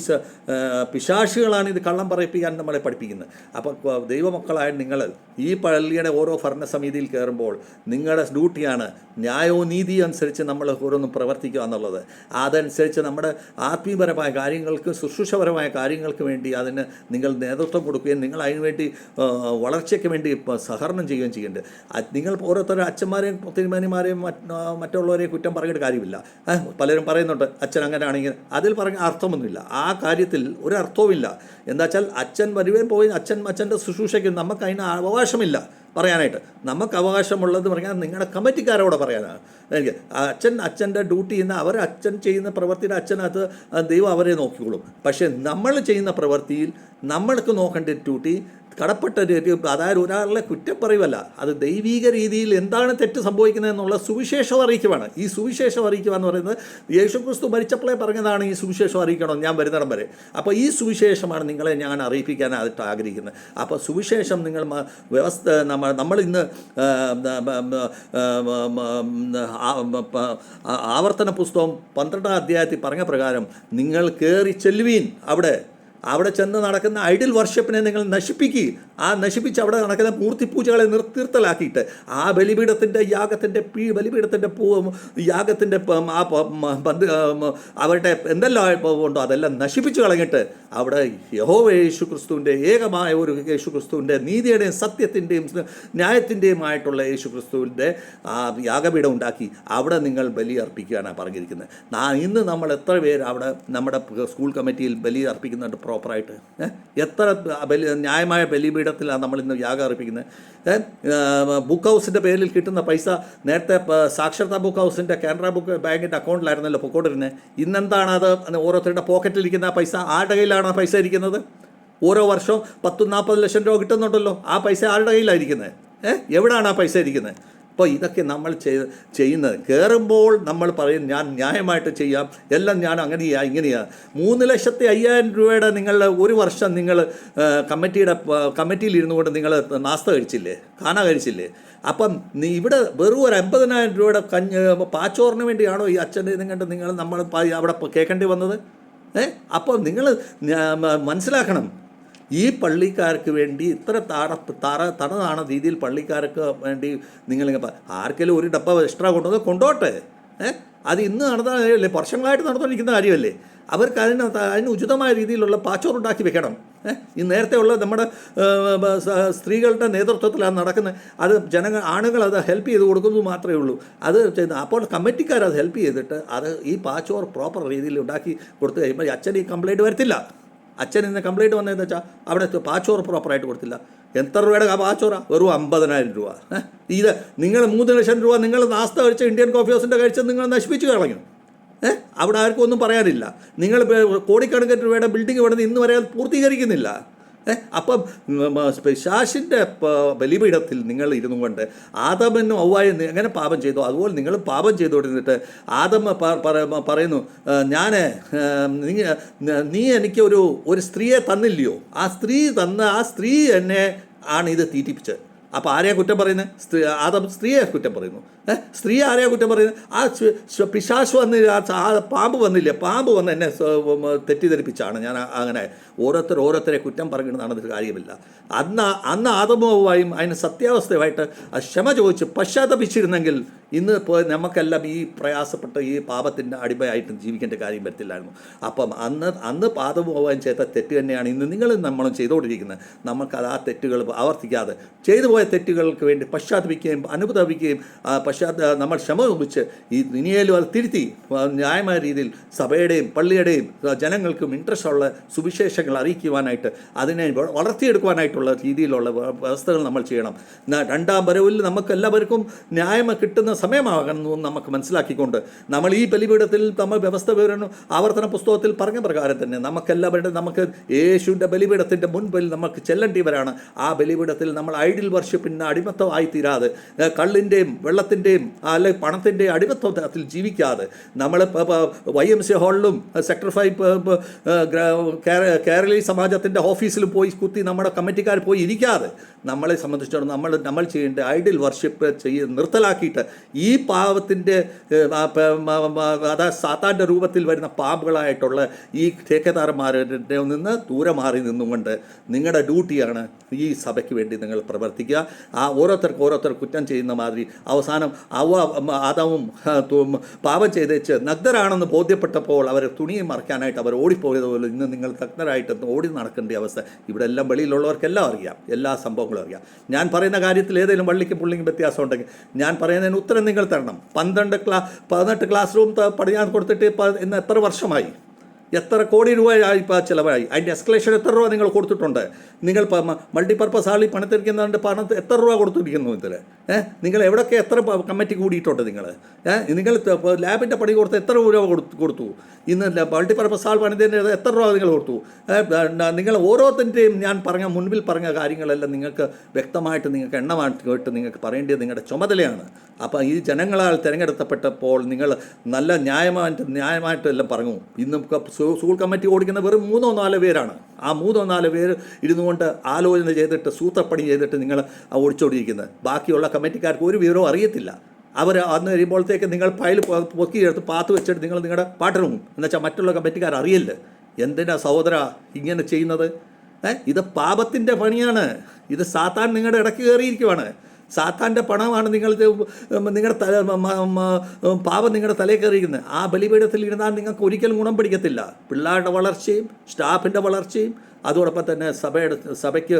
Speaker 2: പിശാചുകളാണ് ഇത് കള്ളം പറയിപ്പിക്കാൻ നമ്മളെ പഠിപ്പിക്കുന്നത്. അപ്പോൾ ദൈവമക്കളായ നിങ്ങൾ ഈ പള്ളിയുടെ ഓരോ ഭരണസമിതിയിൽ കയറുമ്പോൾ നിങ്ങളുടെ ഡ്യൂട്ടിയാണ് ന്യായവും നീതിയും അനുസരിച്ച് നമ്മൾ ഓരോന്നും പ്രവർത്തിക്കുക എന്നുള്ളത്. അതനുസരിച്ച് നമ്മുടെ ആത്മീയപരമായ കാര്യങ്ങൾക്ക്, ശുശ്രൂഷപരമായ കാര്യങ്ങൾക്ക് വേണ്ടി അതിന് നിങ്ങൾ നേതൃത്വം കൊടുക്കുകയും നിങ്ങൾ അതിനുവേണ്ടി വളർച്ചയ്ക്ക് വേണ്ടി സഹകരണം ചെയ്യുകയും ചെയ്യേണ്ടത്. നിങ്ങൾ ഓരോരുത്തരും അച്ഛന്മാരെയും തിരുമേനിമാരെയും മറ്റുള്ളവരെയും കുറ്റം പറഞ്ഞിട്ട് കാര്യമില്ല. പലരും പറയുന്നുണ്ട് അച്ഛൻ അങ്ങനെയാണെങ്കിൽ, അതിൽ പറഞ്ഞ അർത്ഥമൊന്നുമില്ല. ആ കാര്യത്തിൽ ഒരു അർത്ഥവുമില്ല. എന്താ വെച്ചാൽ അച്ഛൻ വരുവേം പോയി അച്ഛൻ്റെ ശുശ്രൂഷയ്ക്ക് നമുക്ക് അതിന് അവകാശമില്ല പറയാനായിട്ട്. നമുക്ക് അവകാശമുള്ളത് പറഞ്ഞാൽ നിങ്ങളുടെ കമ്മിറ്റിക്കാരോട് പറയാനാണ്. എനിക്ക് അച്ഛൻ്റെ ഡ്യൂട്ടി ചെയ്യുന്ന അച്ഛൻ ചെയ്യുന്ന പ്രവൃത്തിയുടെ അച്ഛനകത്ത് ദൈവം അവരെ നോക്കിക്കോളും. പക്ഷേ നമ്മൾ ചെയ്യുന്ന പ്രവൃത്തിയിൽ നമ്മൾക്ക് നോക്കേണ്ട ഡ്യൂട്ടി കടപ്പെട്ട രീതി, അതായത് ഒരാളെ കുറ്റം പറയുവല്ല, അത് ദൈവീക രീതിയിൽ എന്താണ് തെറ്റ് സംഭവിക്കുന്നതെന്നുള്ള സുവിശേഷം അറിയിക്കുവാണ്. ഈ സുവിശേഷം അറിയിക്കുക എന്ന് പറയുന്നത് യേശുക്രിസ്തു മരിച്ചപ്പോഴേ പറഞ്ഞതാണ് ഈ സുവിശേഷം അറിയിക്കണം ഞാൻ വരുന്നിടം വരെ. അപ്പോൾ ഈ സുവിശേഷമാണ് നിങ്ങളെ ഞാൻ അറിയിപ്പിക്കാനായിട്ട് ആഗ്രഹിക്കുന്നത്. അപ്പോൾ സുവിശേഷം നിങ്ങൾ നമ്മളിന്ന് ആവർത്തന പുസ്തകം 12-ാം അധ്യായത്തിൽ പറഞ്ഞ പ്രകാരം നിങ്ങൾ കയറി ചെല്ലുവീൻ, അവിടെ ചെന്ന് നടക്കുന്ന ഐഡിൽ വർഷിപ്പിനെ നിങ്ങൾ നശിപ്പിക്കുക. ആ നശിപ്പിച്ച് അവിടെ നടക്കുന്ന മൂർത്തിപ്പൂജകളെ നിർത്തലാക്കിയിട്ട് ആ ബലിപീഠത്തിൻ്റെ യാഗത്തിൻ്റെ അവരുടെ എന്തെല്ലാം ഉണ്ടോ അതെല്ലാം നശിപ്പിച്ച് കളഞ്ഞിട്ട് അവിടെ യഹോവ യേശുക്രിസ്തുവിൻ്റെ ഏകമായ ഒരു യേശുക്രിസ്തുവിൻ്റെ നീതിയുടെയും സത്യത്തിൻ്റെയും ന്യായത്തിൻ്റെയുമായിട്ടുള്ള യേശുക്രിസ്തുവിൻ്റെ ആ യാഗപീഠം ഉണ്ടാക്കി അവിടെ നിങ്ങൾ ബലി അർപ്പിക്കുകയാണ് പറഞ്ഞിരിക്കുന്നത്. ഇന്ന് നമ്മൾ എത്ര പേര് അവിടെ നമ്മുടെ സ്കൂൾ കമ്മിറ്റിയിൽ ബലി അർപ്പിക്കുന്നുണ്ട് പ്രോപ്പറായിട്ട്? എത്ര ന്യായമായ ബലിപീഠത്തിലാണ് നമ്മളിന്ന് യാഗം അർപ്പിക്കുന്നത്? ബുക്ക് ഹൗസിൻ്റെ പേരിൽ കിട്ടുന്ന പൈസ നേരത്തെ സാക്ഷരതാ ബുക്ക് ഹൗസിൻ്റെ കാനറ ബാങ്കിൻ്റെ അക്കൗണ്ടിലായിരുന്നല്ലോ പൊക്കോണ്ടിരുന്നത്. ഇന്നെന്താണ് അത് ഓരോരുത്തരുടെ പോക്കറ്റിലിരിക്കുന്ന ആ പൈസ? ആരുടെ കയ്യിലാണ് ആ പൈസ ഇരിക്കുന്നത്? ഓരോ വർഷവും 10-40 ലക്ഷം രൂപ കിട്ടുന്നുണ്ടല്ലോ. ആ പൈസ ആരുടെ കയ്യിലായിരിക്കുന്നത്? എവിടെയാണ് ആ പൈസ ഇരിക്കുന്നത്? അപ്പോൾ ഇതൊക്കെ നമ്മൾ ചെയ്യുന്നത് കയറുമ്പോൾ നമ്മൾ പറയും ഞാൻ ന്യായമായിട്ട് ചെയ്യാം, എല്ലാം ഞാൻ ഇങ്ങനെയാണ്. 3,05,000 രൂപയുടെ നിങ്ങളുടെ ഒരു വർഷം നിങ്ങൾ കമ്മിറ്റിയിൽ ഇരുന്നു കൊണ്ട് നിങ്ങൾ നാസ്ത കഴിച്ചില്ലേ, ഖാന കഴിച്ചില്ലേ? അപ്പം ഇവിടെ വെറും ഒരു 50,000 രൂപയുടെ പാച്ചോറിന് വേണ്ടിയാണോ ഈ അച്ഛൻ്റെ കണ്ട് നമ്മൾ അവിടെ കേൾക്കേണ്ടി വന്നത്? അപ്പോൾ നിങ്ങൾ മനസ്സിലാക്കണം, ഈ പള്ളിക്കാർക്ക് വേണ്ടി ഇത്ര തണതാണ് രീതിയിൽ പള്ളിക്കാർക്ക് വേണ്ടി ആർക്കെങ്കിലും ഒരു ഡബ്ബ എക്സ്ട്രാ കൊണ്ടോട്ടെ. അത് ഇന്ന് നടന്നതല്ലേ, വർഷങ്ങളായിട്ട് നടന്നുകൊണ്ടിരിക്കുന്ന കാര്യമല്ലേ. അവർക്ക് അതിന് ഉചിതമായ രീതിയിലുള്ള പാച്ചോറുണ്ടാക്കി വെക്കണം. ഈ നേരത്തെ ഉള്ള നമ്മുടെ സ്ത്രീകളുടെ നേതൃത്വത്തിലാണ് നടക്കുന്നത്. അത് ആണുങ്ങൾ അത് ഹെൽപ്പ് ചെയ്ത് കൊടുക്കുന്നത് മാത്രമേ ഉള്ളൂ. അത് അപ്പോൾ കമ്മിറ്റിക്കാർ അത് ഹെൽപ്പ് ചെയ്തിട്ട് അത് ഈ പാച്ചോർ പ്രോപ്പർ രീതിയിൽ ഉണ്ടാക്കി കൊടുത്തു കഴിയുമ്പോൾ അച്ഛൻ ഈ കംപ്ലൈൻറ്റ് വരത്തില്ല. അച്ഛൻ ഇന്ന് കംപ്ലൈൻറ്റ് വന്നതെന്ന് വെച്ചാൽ അവിടെ പാച്ചോറ് പ്രോപ്പറായിട്ട് കൊടുത്തില്ല. എത്ര രൂപയുടെ പാച്ചോറ? വെറും 50,000 രൂപ. ഇത് നിങ്ങൾ 3 ലക്ഷം രൂപ നിങ്ങൾ നാസ്ത കഴിച്ച ഇന്ത്യൻ കോഫി ഹൗസിൻ്റെ കഴിച്ച് നിങ്ങൾ നശിപ്പിച്ച് കളഞ്ഞു. അവിടെ ആർക്കും ഒന്നും പറയാനില്ല. നിങ്ങൾ കോടിക്കണക്കിന് രൂപയുടെ ബിൽഡിംഗ് ഇവിടെ ഇന്ന് വരെ പൂർത്തീകരിക്കുന്നില്ല. അപ്പം പിശാചിൻ്റെ ബലിപീഠത്തിൽ നിങ്ങൾ ഇരുന്നു കൊണ്ട് ആദാമിനും ഹവ്വായും എങ്ങനെ പാപം ചെയ്തു അതുപോലെ നിങ്ങൾ പാപം ചെയ്തുകൊണ്ടിരുന്നിട്ട് ആദം പറയുന്നു, നീ എനിക്ക് ഒരു സ്ത്രീയെ തന്നില്ലയോ, ആ സ്ത്രീ എന്നെ ആണ് ഇത് തീറ്റിപ്പിച്ചത്. അപ്പോൾ ആരെയാണ് കുറ്റം പറയുന്നത്? ആദം സ്ത്രീയെ കുറ്റം പറയുന്നു. സ്ത്രീ ആരെയാണ് കുറ്റം പറയുന്നത്? ആ പിശാച് വന്ന് ആ പാമ്പ് വന്നില്ലേ, പാമ്പ് വന്ന് എന്നെ തെറ്റിദ്ധരിപ്പിച്ചാണ് ഞാൻ അങ്ങനെ. ഓരോരുത്തരെ കുറ്റം പറഞ്ഞിട്ട് നടന്നിട്ട് കാര്യമില്ല. അന്ന് ആദമും ഹവ്വായും അതിന് സത്യാവസ്ഥയുമായിട്ട് ക്ഷമ ചോദിച്ച് പശ്ചാത്തപിച്ചിരുന്നെങ്കിൽ ഇന്ന് നമുക്കെല്ലാം ഈ പ്രയാസപ്പെട്ട ഈ പാപത്തിൻ്റെ അടിമയായിട്ട് ജീവിക്കേണ്ട കാര്യം വരത്തില്ലായിരുന്നു. അപ്പം അന്ന് ആദമും ഹവ്വായും ചെയ്ത തെറ്റ് തന്നെയാണ് ഇന്ന് നിങ്ങളും നമ്മളും ചെയ്തുകൊണ്ടിരിക്കുന്നത്. നമുക്കത് ആ തെറ്റുകൾ ആവർത്തിക്കാതെ ചെയ്തു പോയ തെറ്റുകൾക്ക് വേണ്ടി പശ്ചാത്തപിക്കുകയും അനുപതപിക്കുകയും നമ്മൾ ക്ഷമ ചോദിച്ച് ഇനിയേലും അത് തിരുത്തി ന്യായമായ രീതിയിൽ സഭയുടെയും പള്ളിയുടെയും ജനങ്ങൾക്കും ഇൻട്രസ്റ്റ് ഉള്ള സുവിശേഷങ്ങൾ അറിയിക്കുവാനായിട്ട് അതിനെ വളർത്തിയെടുക്കുവാനായിട്ടുള്ള രീതിയിലുള്ള വ്യവസ്ഥകൾ നമ്മൾ ചെയ്യണം. രണ്ടാം വരവിൽ നമുക്കെല്ലാവർക്കും ന്യായം കിട്ടുന്ന സമയമാകണമെന്ന് നമുക്ക് മനസ്സിലാക്കിക്കൊണ്ട് നമ്മൾ ഈ ബലിപീഠത്തിൽ നമ്മൾ വ്യവസ്ഥ വിവരണം ആവർത്തന പുസ്തകത്തിൽ പറഞ്ഞ പ്രകാരം തന്നെ നമുക്കെല്ലാവരുടെയും നമുക്ക് യേശുവിൻ്റെ ബലിപീഠത്തിൻ്റെ മുൻപിൽ നമുക്ക് ചെല്ലേണ്ടിവരാണ്. ആ ബലിപീഠത്തിൽ നമ്മൾ ഐഡിൽ വർഷിപ്പിന് അടിമത്തമായി തീരാതെ കള്ളിൻ്റെയും വെള്ളത്തിൻ്റെയും അല്ലെങ്കിൽ പണത്തിൻ്റെയും അടിമത്തത്തിൽ ജീവിക്കാതെ നമ്മൾ YMCA ഹാളിലും സെക്ടർ 5 കേരളീയ സമാജത്തിൻ്റെ ഓഫീസിലും പോയി കുത്തി നമ്മുടെ കമ്മിറ്റിക്കാർ പോയി ഇരിക്കാതെ നമ്മളെ സംബന്ധിച്ചിടത്തോളം നമ്മൾ ചെയ്യേണ്ട ഐഡിൽ വർഷിപ്പ് നിർത്തലാക്കിയിട്ട് ഈ പാവത്തിൻ്റെ അതായത് സാത്താൻ്റെ രൂപത്തിൽ വരുന്ന പാമ്പുകളായിട്ടുള്ള ഈ ഠേക്കേദാരന്മാരുടെ നിന്ന് ദൂരെ മാറി നിന്നുകൊണ്ട് നിങ്ങളുടെ ഡ്യൂട്ടിയാണ് ഈ സഭയ്ക്ക് വേണ്ടി നിങ്ങൾ പ്രവർത്തിക്കുക. ആ ഓരോരുത്തർ കുറ്റം ചെയ്യുന്ന മാതിരി അവസാനം ആദാമും പാപം ചെയ്തേച്ച് നഗ്നരാണെന്ന് ബോധ്യപ്പെട്ടപ്പോൾ അവരെ തുണിയെ മറയ്ക്കാനായിട്ട് അവർ ഓടിപ്പോയതുപോലെ ഇന്ന് നിങ്ങൾ നഗ്നരായിട്ട് ഓടി നടക്കേണ്ട അവസ്ഥ ഇവിടെ എല്ലാം വെളിയിലുള്ളവർക്കെല്ലാം അറിയാം, എല്ലാ സംഭവങ്ങളും അറിയാം. ഞാൻ പറയുന്ന കാര്യത്തിൽ ഏതെങ്കിലും വള്ളിക്കും പുള്ളിക്കും വ്യത്യാസം ഉണ്ടെങ്കിൽ ഞാൻ പറയുന്നതിന് ഉത്തരം നിങ്ങൾ തരണം. 18 ക്ലാസ് റൂം പണിയാൻ കൊടുത്തിട്ട് ഇന്ന് എത്ര വർഷമായി, എത്ര കോടി രൂപയായി ഇപ്പോൾ ചിലവായി, അതിൻ്റെ എസ്കലേഷൻ എത്ര രൂപ നിങ്ങൾ കൊടുത്തിട്ടുണ്ട്? നിങ്ങൾ മൾട്ടിപർപ്പസ് ഹാളിൽ പണിത്തിരിക്കുന്നതിൻ്റെ പണം എത്ര രൂപ കൊടുത്തിരിക്കുന്നു ഇതിൽ? നിങ്ങൾ എവിടെയൊക്കെ എത്ര കമ്മിറ്റി കൂടിയിട്ടുണ്ട്? നിങ്ങൾ ലാബിൻ്റെ പണി കൊടുത്ത് എത്ര രൂപ കൊടുത്തു? ഇന്ന് മൾട്ടിപർപ്പസ് ഹാൾ പണിതിൻ്റെ എത്ര രൂപ നിങ്ങൾ കൊടുത്തു? നിങ്ങൾ ഓരോരുത്തൻ്റെയും ഞാൻ മുൻപിൽ പറഞ്ഞ കാര്യങ്ങളെല്ലാം നിങ്ങൾക്ക് വ്യക്തമായിട്ട് നിങ്ങൾക്ക് എണ്ണമായിട്ട് നിങ്ങൾക്ക് പറയേണ്ടത് നിങ്ങളുടെ ചുമതലയാണ്. അപ്പോൾ ഈ ജനങ്ങളാൽ തിരഞ്ഞെടുക്കപ്പെട്ടപ്പോൾ നിങ്ങൾ നല്ല ന്യായമായിട്ട് എല്ലാം പറഞ്ഞു. ഇന്ന് സ്കൂൾ കമ്മിറ്റി ഓടിക്കുന്ന വെറും 3-4 പേരാണ്. ആ 3-4 പേര് ഇരുന്നു കൊണ്ട് ആലോചന ചെയ്തിട്ട് സൂത്രപ്പണി ചെയ്തിട്ട് നിങ്ങൾ ഓടിച്ചോടിയിരിക്കുന്നത്. ബാക്കിയുള്ള കമ്മിറ്റിക്കാർക്ക് ഒരു വിവരവും അറിയത്തില്ല. അവർ അന്ന് കഴിയുമ്പോഴത്തേക്ക് നിങ്ങൾ ഫയൽ പൊക്കിയെടുത്ത് പാത്ത് വെച്ചിട്ട് നിങ്ങളുടെ പാട്ടിനും എന്നുവെച്ചാൽ മറ്റുള്ള കമ്മിറ്റിക്കാർ അറിയില്ല. എന്തിനാ സഹോദര ഇങ്ങനെ ചെയ്യുന്നത്? ഇത് പാപത്തിൻ്റെ പണിയാണ്. ഇത് സാത്താൻ നിങ്ങളുടെ ഇടയ്ക്ക് കയറിയിരിക്കുവാണ്. സാത്താൻ്റെ പണമാണ് നിങ്ങളുടെ പാപം നിങ്ങളുടെ തലയിൽ കയറിയിരിക്കുന്നത്. ആ ബലിപീഠത്തിൽ ഇരുന്നാൽ നിങ്ങൾക്ക് ഒരിക്കലും ഗുണം പിടിക്കത്തില്ല. പിള്ളേരുടെ വളർച്ചയും സ്റ്റാഫിൻ്റെ വളർച്ചയും അതോടൊപ്പം തന്നെ സഭയ്ക്ക്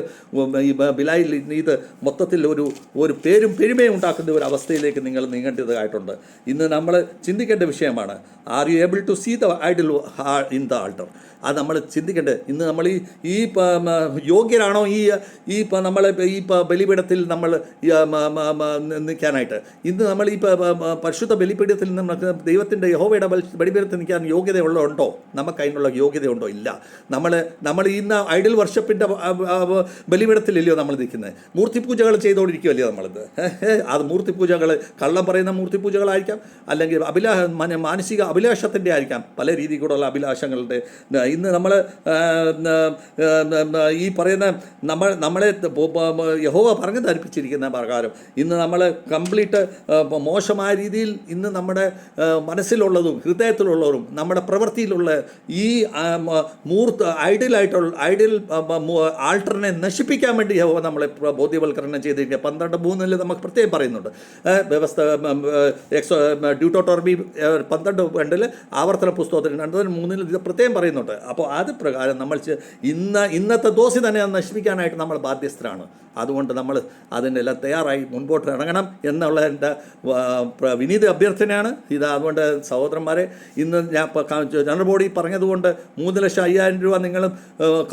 Speaker 2: ഈ ബിലായിൽ ഇത് മൊത്തത്തിൽ ഒരു പേരും പെരുമയും ഉണ്ടാക്കുന്ന ഒരു അവസ്ഥയിലേക്ക് നിങ്ങൾ നീങ്ങേണ്ടതായിട്ടുണ്ട്. ഇന്ന് നമ്മൾ ചിന്തിക്കേണ്ട വിഷയമാണ്. Are you able to see the idol in the altar? അത് നമ്മൾ ചിന്തിക്കേണ്ടത്. ഇന്ന് നമ്മൾ ഈ യോഗ്യരാണോ ഈ നമ്മൾ ഈ ബലിപീഠത്തിൽ നമ്മൾ നിൽക്കാനായിട്ട്? ഇന്ന് നമ്മൾ ഈ പരിശുദ്ധ ബലിപീഠത്തിൽ നമുക്ക് ദൈവത്തിൻ്റെ യഹോവയുടെ ബലിപീഠത്തിൽ നിൽക്കാൻ യോഗ്യതയുള്ളതുണ്ടോ? നമുക്ക് അതിനുള്ള യോഗ്യതയുണ്ടോ? ഇല്ല. നമ്മൾ ഇന്ന് ഐഡൽ വർഷിപ്പിൻ്റെ ബലിപീഠത്തിലല്ലയോ നമ്മൾ നിൽക്കുന്നത്? മൂർത്തിപൂജകൾ ചെയ്തുകൊണ്ടിരിക്കുമല്ലയോ നമ്മളിത്? അത് മൂർത്തിപൂജകൾ കള്ളം പറയുന്ന മൂർത്തിപൂജകളായിരിക്കാം, അല്ലെങ്കിൽ മാനസിക അഭിലാഷത്തിൻ്റെ ആയിരിക്കാം, പല രീതിയിൽ കൂടെയുള്ള അഭിലാഷങ്ങളുടെ. ഇന്ന് നമ്മൾ ഈ പറയുന്ന നമ്മളെ യഹോവ പറഞ്ഞു ധരിപ്പിച്ചിരിക്കുന്ന പ്രകാരം ഇന്ന് നമ്മൾ കംപ്ലീറ്റ് മോശമായ രീതിയിൽ ഇന്ന് നമ്മുടെ മനസ്സിലുള്ളതും ഹൃദയത്തിലുള്ളതും നമ്മുടെ പ്രവൃത്തിയിലുള്ള ഈ ഐഡിയൽ ആൾട്ടറിനെ നശിപ്പിക്കാൻ വേണ്ടി യഹോവ നമ്മളെ ബോധ്യവൽക്കരണം ചെയ്തിരിക്കുക. 12:3 നമുക്ക് പ്രത്യേകം പറയുന്നുണ്ട്. വ്യവസ്ഥ ഡ്യൂട്ടോട്ടോർമി 12:2 ആവർത്തന പുസ്തകത്തിൽ 2:3 ഇത് പ്രത്യേകം പറയുന്നുണ്ട്. അപ്പോൾ അത് പ്രകാരം നമ്മൾ ഇന്നത്തെ ദോഷി തന്നെ അത് നശിപ്പിക്കാനായിട്ട് നമ്മൾ ബാധ്യസ്ഥരാണ്. അതുകൊണ്ട് നമ്മൾ അതിനെല്ലാം തയ്യാറായി മുൻപോട്ട് ഇറങ്ങണം എന്നുള്ള എൻ്റെ വിനീത അഭ്യർത്ഥനയാണ് ഇത്. അതുകൊണ്ട് സഹോദരന്മാരെ, ഇന്ന് ഞാൻ ജനറൽ ബോഡി പറഞ്ഞതുകൊണ്ട് 3,05,000 രൂപ നിങ്ങൾ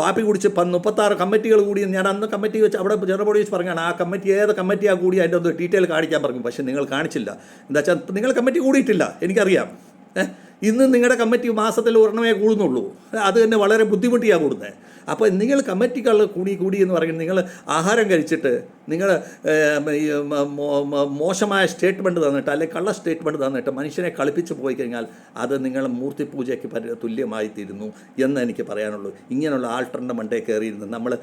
Speaker 2: കാപ്പി കുടിച്ച് 36 കമ്മിറ്റികൾ കൂടി, ഞാൻ അന്ന് കമ്മിറ്റി വെച്ച് അവിടെ ജനറൽ ബോഡി വെച്ച് പറഞ്ഞാണ് ആ കമ്മിറ്റി ഏത് കമ്മിറ്റിയാണ് കൂടി അതിൻ്റെ ഒന്ന് ഡീറ്റെയിൽ കാണിക്കാൻ പറഞ്ഞു. പക്ഷേ നിങ്ങൾ കാണിച്ചില്ല. എന്താ വെച്ചാൽ നിങ്ങൾ കമ്മിറ്റി കൂടിയിട്ടില്ല, എനിക്കറിയാം. ഇന്ന് നിങ്ങളുടെ കമ്മിറ്റി മാസത്തിൽ ഒരെണ്ണമേ കൂടുന്നുള്ളൂ. അത് തന്നെ വളരെ ബുദ്ധിമുട്ടിയാണ് കൂടുന്നത്. അപ്പോൾ നിങ്ങൾ കമ്മിറ്റികൾ കൂടി എന്ന് പറയുന്നത് നിങ്ങൾ ആഹാരം കഴിച്ചിട്ട് നിങ്ങൾ മോശമായ സ്റ്റേറ്റ്മെൻറ്റ് തന്നിട്ട് അല്ലെങ്കിൽ കള്ള സ്റ്റേറ്റ്മെൻറ്റ് തന്നിട്ട് മനുഷ്യനെ കളിപ്പിച്ച് പോയി കഴിഞ്ഞാൽ അത് നിങ്ങൾ മൂർത്തിപൂജയ്ക്ക് തുല്യമായി തീരുന്നു എന്ന് എനിക്ക് പറയാനുള്ളൂ. ഇങ്ങനെയുള്ള ആൾട്ടറിൻ്റെ മണ്ടേ കയറിയിരുന്ന് നമ്മൾ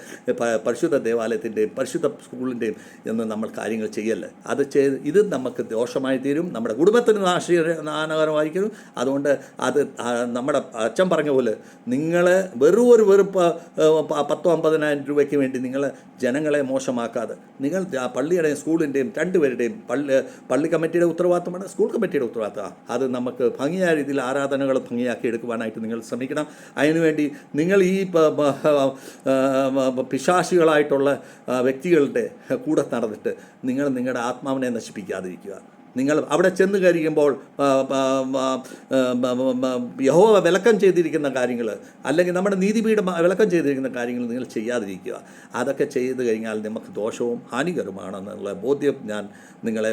Speaker 2: പരിശുദ്ധ ദേവാലയത്തിൻ്റെയും പരിശുദ്ധ സ്കൂളിൻ്റെയും എന്ന് നമ്മൾ കാര്യങ്ങൾ ചെയ്യല്ലേ. അത് ഇത് നമുക്ക് ദോഷമായി തീരും, നമ്മുടെ കുടുംബത്തിന് നാശകരമായിരിക്കും. അതുകൊണ്ട് അത് നമ്മുടെ അച്ഛൻ പറഞ്ഞ പോലെ നിങ്ങൾ വെറും 10,000-50,000 രൂപയ്ക്ക് വേണ്ടി നിങ്ങൾ ജനങ്ങളെ മോശമാക്കാതെ, നിങ്ങൾ പള്ളിയുടെയും സ്കൂളിൻ്റെയും രണ്ടുപേരുടെയും പള്ളി കമ്മിറ്റിയുടെ ഉത്തരവാദിത്തമാണ്, സ്കൂൾ കമ്മിറ്റിയുടെ ഉത്തരവാദിത്തമാണ്. അത് നമുക്ക് ഭംഗിയായ രീതിയിൽ ആരാധനകൾ ഭംഗിയാക്കി എടുക്കുവാനായിട്ട് നിങ്ങൾ ശ്രമിക്കണം. അതിനുവേണ്ടി നിങ്ങൾ ഈ പിശാചികളായിട്ടുള്ള വ്യക്തികളുടെ കൂടെ നടന്നിട്ട് നിങ്ങൾ നിങ്ങളുടെ ആത്മാവിനെ നശിപ്പിക്കാതിരിക്കുക. നിങ്ങൾ അവിടെ ചെന്ന് കഴിയുമ്പോൾ യഹോവ വിലക്കം ചെയ്തിരിക്കുന്ന കാര്യങ്ങൾ അല്ലെങ്കിൽ നമ്മുടെ നീതിപീഠം വിലക്കം ചെയ്തിരിക്കുന്ന കാര്യങ്ങൾ നിങ്ങൾ ചെയ്യാതിരിക്കുക. അതൊക്കെ ചെയ്ത് കഴിഞ്ഞാൽ നമുക്ക് ദോഷവും ഹാനികരമാണെന്നുള്ള ബോധ്യം ഞാൻ നിങ്ങളെ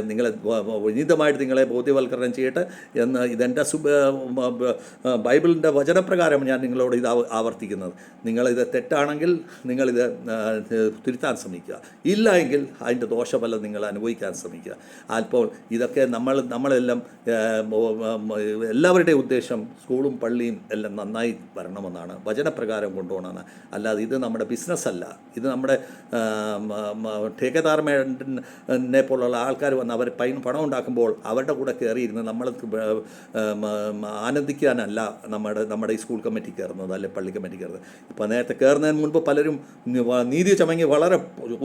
Speaker 2: വിനീതമായിട്ട് നിങ്ങളെ ബോധ്യവൽക്കരണം ചെയ്യട്ടെ എന്ന് ഇതെൻ്റെ ബൈബിളിൻ്റെ വചനപ്രകാരം ഞാൻ നിങ്ങളോട് ഇത് ആവർത്തിക്കുന്നത്. നിങ്ങളിത് തെറ്റാണെങ്കിൽ നിങ്ങളിത് തിരുത്താൻ ശ്രമിക്കുക. ഇല്ല എങ്കിൽ അതിൻ്റെ ദോഷഫലം നിങ്ങൾ അനുഭവിക്കാൻ ശ്രമിക്കുക. അപ്പോൾ ഇതൊക്കെ നമ്മളെല്ലാം എല്ലാവരുടെയും ഉദ്ദേശം സ്കൂളും പള്ളിയും എല്ലാം നന്നായി വരണമെന്നാണ്, വചനപ്രകാരം കൊണ്ടുപോകണമെന്ന്. അല്ലാതെ ഇത് നമ്മുടെ ബിസിനസ്സല്ല. ഇത് നമ്മുടെ ഠേക്കദാർമാരെ പോലുള്ള ആൾക്കാർ വന്ന് അവർ പണം ഉണ്ടാക്കുമ്പോൾ അവരുടെ കൂടെ കയറിയിരുന്ന് നമ്മൾ ആനന്ദിക്കാനല്ല നമ്മുടെ ഈ സ്കൂൾ കമ്മിറ്റി കയറുന്നത് അല്ലെ പള്ളി കമ്മിറ്റി കയറുന്നത്. ഇപ്പോൾ നേരത്തെ കയറുന്നതിന് മുൻപ് പലരും നീതി ചമങ്ങി വളരെ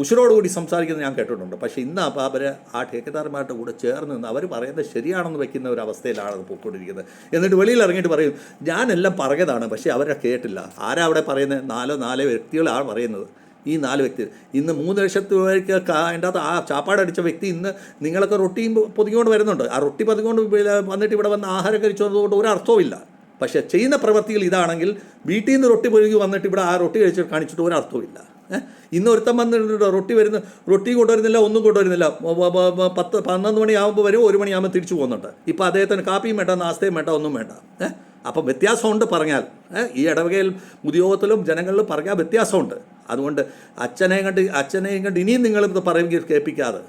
Speaker 2: ഉശിരോടുകൂടി സംസാരിക്കുന്നത് ഞാൻ കേട്ടിട്ടുണ്ട്. പക്ഷേ ഇന്ന് അവർ ആ ഠേക്കദാർമാരുടെ കൂടെ ചേർന്ന് അവർ പറയുന്നത് ശരിയാണെന്ന് വെക്കുന്ന ഒരു അവസ്ഥയിലാണ് അത് പോയിക്കൊണ്ടിരിക്കുന്നത്. എന്നിട്ട് വെളിയിൽ ഇറങ്ങിയിട്ട് പറയും ഞാനെല്ലാം പറഞ്ഞതാണ്, പക്ഷേ അവരെ കേട്ടില്ല. ആരാ അവിടെ പറയുന്നത്? 4 വ്യക്തികളാണ് പറയുന്നത്. ഈ 4 വ്യക്തികൾ ഇന്ന് 3 ലക്ഷത്തി രൂപയ്ക്ക് അതിൻ്റെ അകത്ത് ആ ചാപ്പാടടിച്ച വ്യക്തി ഇന്ന് നിങ്ങളൊക്കെ റൊട്ടിയും പൊതിക്കൊണ്ട് വരുന്നുണ്ട്. ആ റൊട്ടി പൊതിക്കൊണ്ട് വന്നിട്ട് ഇവിടെ വന്ന് ആഹാരം കഴിച്ചതുകൊണ്ട് ഒരു അർത്ഥവുമില്ല. പക്ഷേ ചെയ്യുന്ന പ്രവൃത്തികൾ ഇതാണെങ്കിൽ വീട്ടിൽ നിന്ന് റൊട്ടി പൊഴുകി വന്നിട്ട് ഇവിടെ ആ റൊട്ടി കഴിച്ചിട്ട് കാണിച്ചിട്ട് ഒരു അർത്ഥവുമില്ല. ഇന്ന് ഒരുത്തം വന്നിട്ടുണ്ട് റൊട്ടി കൊണ്ടുവരുന്നില്ല, ഒന്നും കൊണ്ടുവരുന്നില്ല. 10-11 മണിയാകുമ്പോൾ വരും, 1 മണിയാകുമ്പോൾ തിരിച്ചു പോകുന്നുണ്ട്. ഇപ്പോൾ അദ്ദേഹത്തിന് കാപ്പിയും വേണ്ട, നാസ്തയും വേണ്ട, ഒന്നും വേണ്ട. അപ്പം വ്യത്യാസമുണ്ട് പറഞ്ഞാൽ. ഈ ഇടവകയിൽ ഉദ്യോഗത്തിലും ജനങ്ങളിലും പറഞ്ഞാൽ വ്യത്യാസമുണ്ട്. അതുകൊണ്ട് അച്ഛനെയും കണ്ട് ഇനിയും നിങ്ങളിത് പറയുമെങ്കിൽ കേൾപ്പിക്കാതെ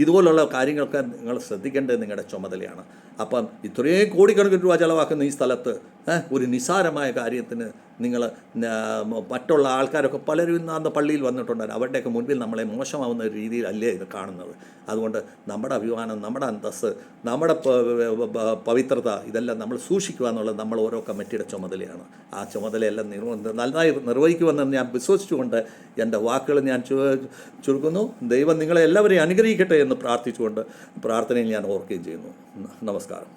Speaker 2: ഇതുപോലുള്ള കാര്യങ്ങളൊക്കെ നിങ്ങൾ ശ്രദ്ധിക്കേണ്ടത് നിങ്ങളുടെ ചുമതലയാണ്. അപ്പം ഇത്രയും കോടിക്കണക്കിന് രൂപ ചിലവാക്കുന്ന ഈ സ്ഥലത്ത് ഒരു നിസ്സാരമായ കാര്യത്തിന് നിങ്ങൾ മറ്റുള്ള ആൾക്കാരൊക്കെ പലരും ഇന്ന് അന്ന് പള്ളിയിൽ വന്നിട്ടുണ്ടായിരുന്നു. അവരുടെയൊക്കെ മുൻപിൽ നമ്മളെ മോശമാവുന്ന ഒരു രീതിയിലല്ലേ ഇത് കാണുന്നത്. അതുകൊണ്ട് നമ്മുടെ അഭിമാനം, നമ്മുടെ അന്തസ്സ്, നമ്മുടെ പവിത്രത ഇതെല്ലാം നമ്മൾ സൂക്ഷിക്കുക എന്നുള്ളത് നമ്മൾ ഓരോ കമ്മിറ്റിയുടെ ചുമതലയാണ്. ആ ചുമതലയെല്ലാം നന്നായി നിർവഹിക്കുമെന്ന് ഞാൻ വിശ്വസിച്ചുകൊണ്ട് എൻ്റെ വാക്കുകൾ ഞാൻ ചുരുക്കുന്നു. ദൈവം നിങ്ങളെ എല്ലാവരെയും അനുഗ്രഹിക്കട്ടെ എന്ന് പ്രാർത്ഥിച്ചുകൊണ്ട് പ്രാർത്ഥനയിൽ ഞാൻ ഓർക്കുകയും ചെയ്യുന്നു. നമസ്കാരം.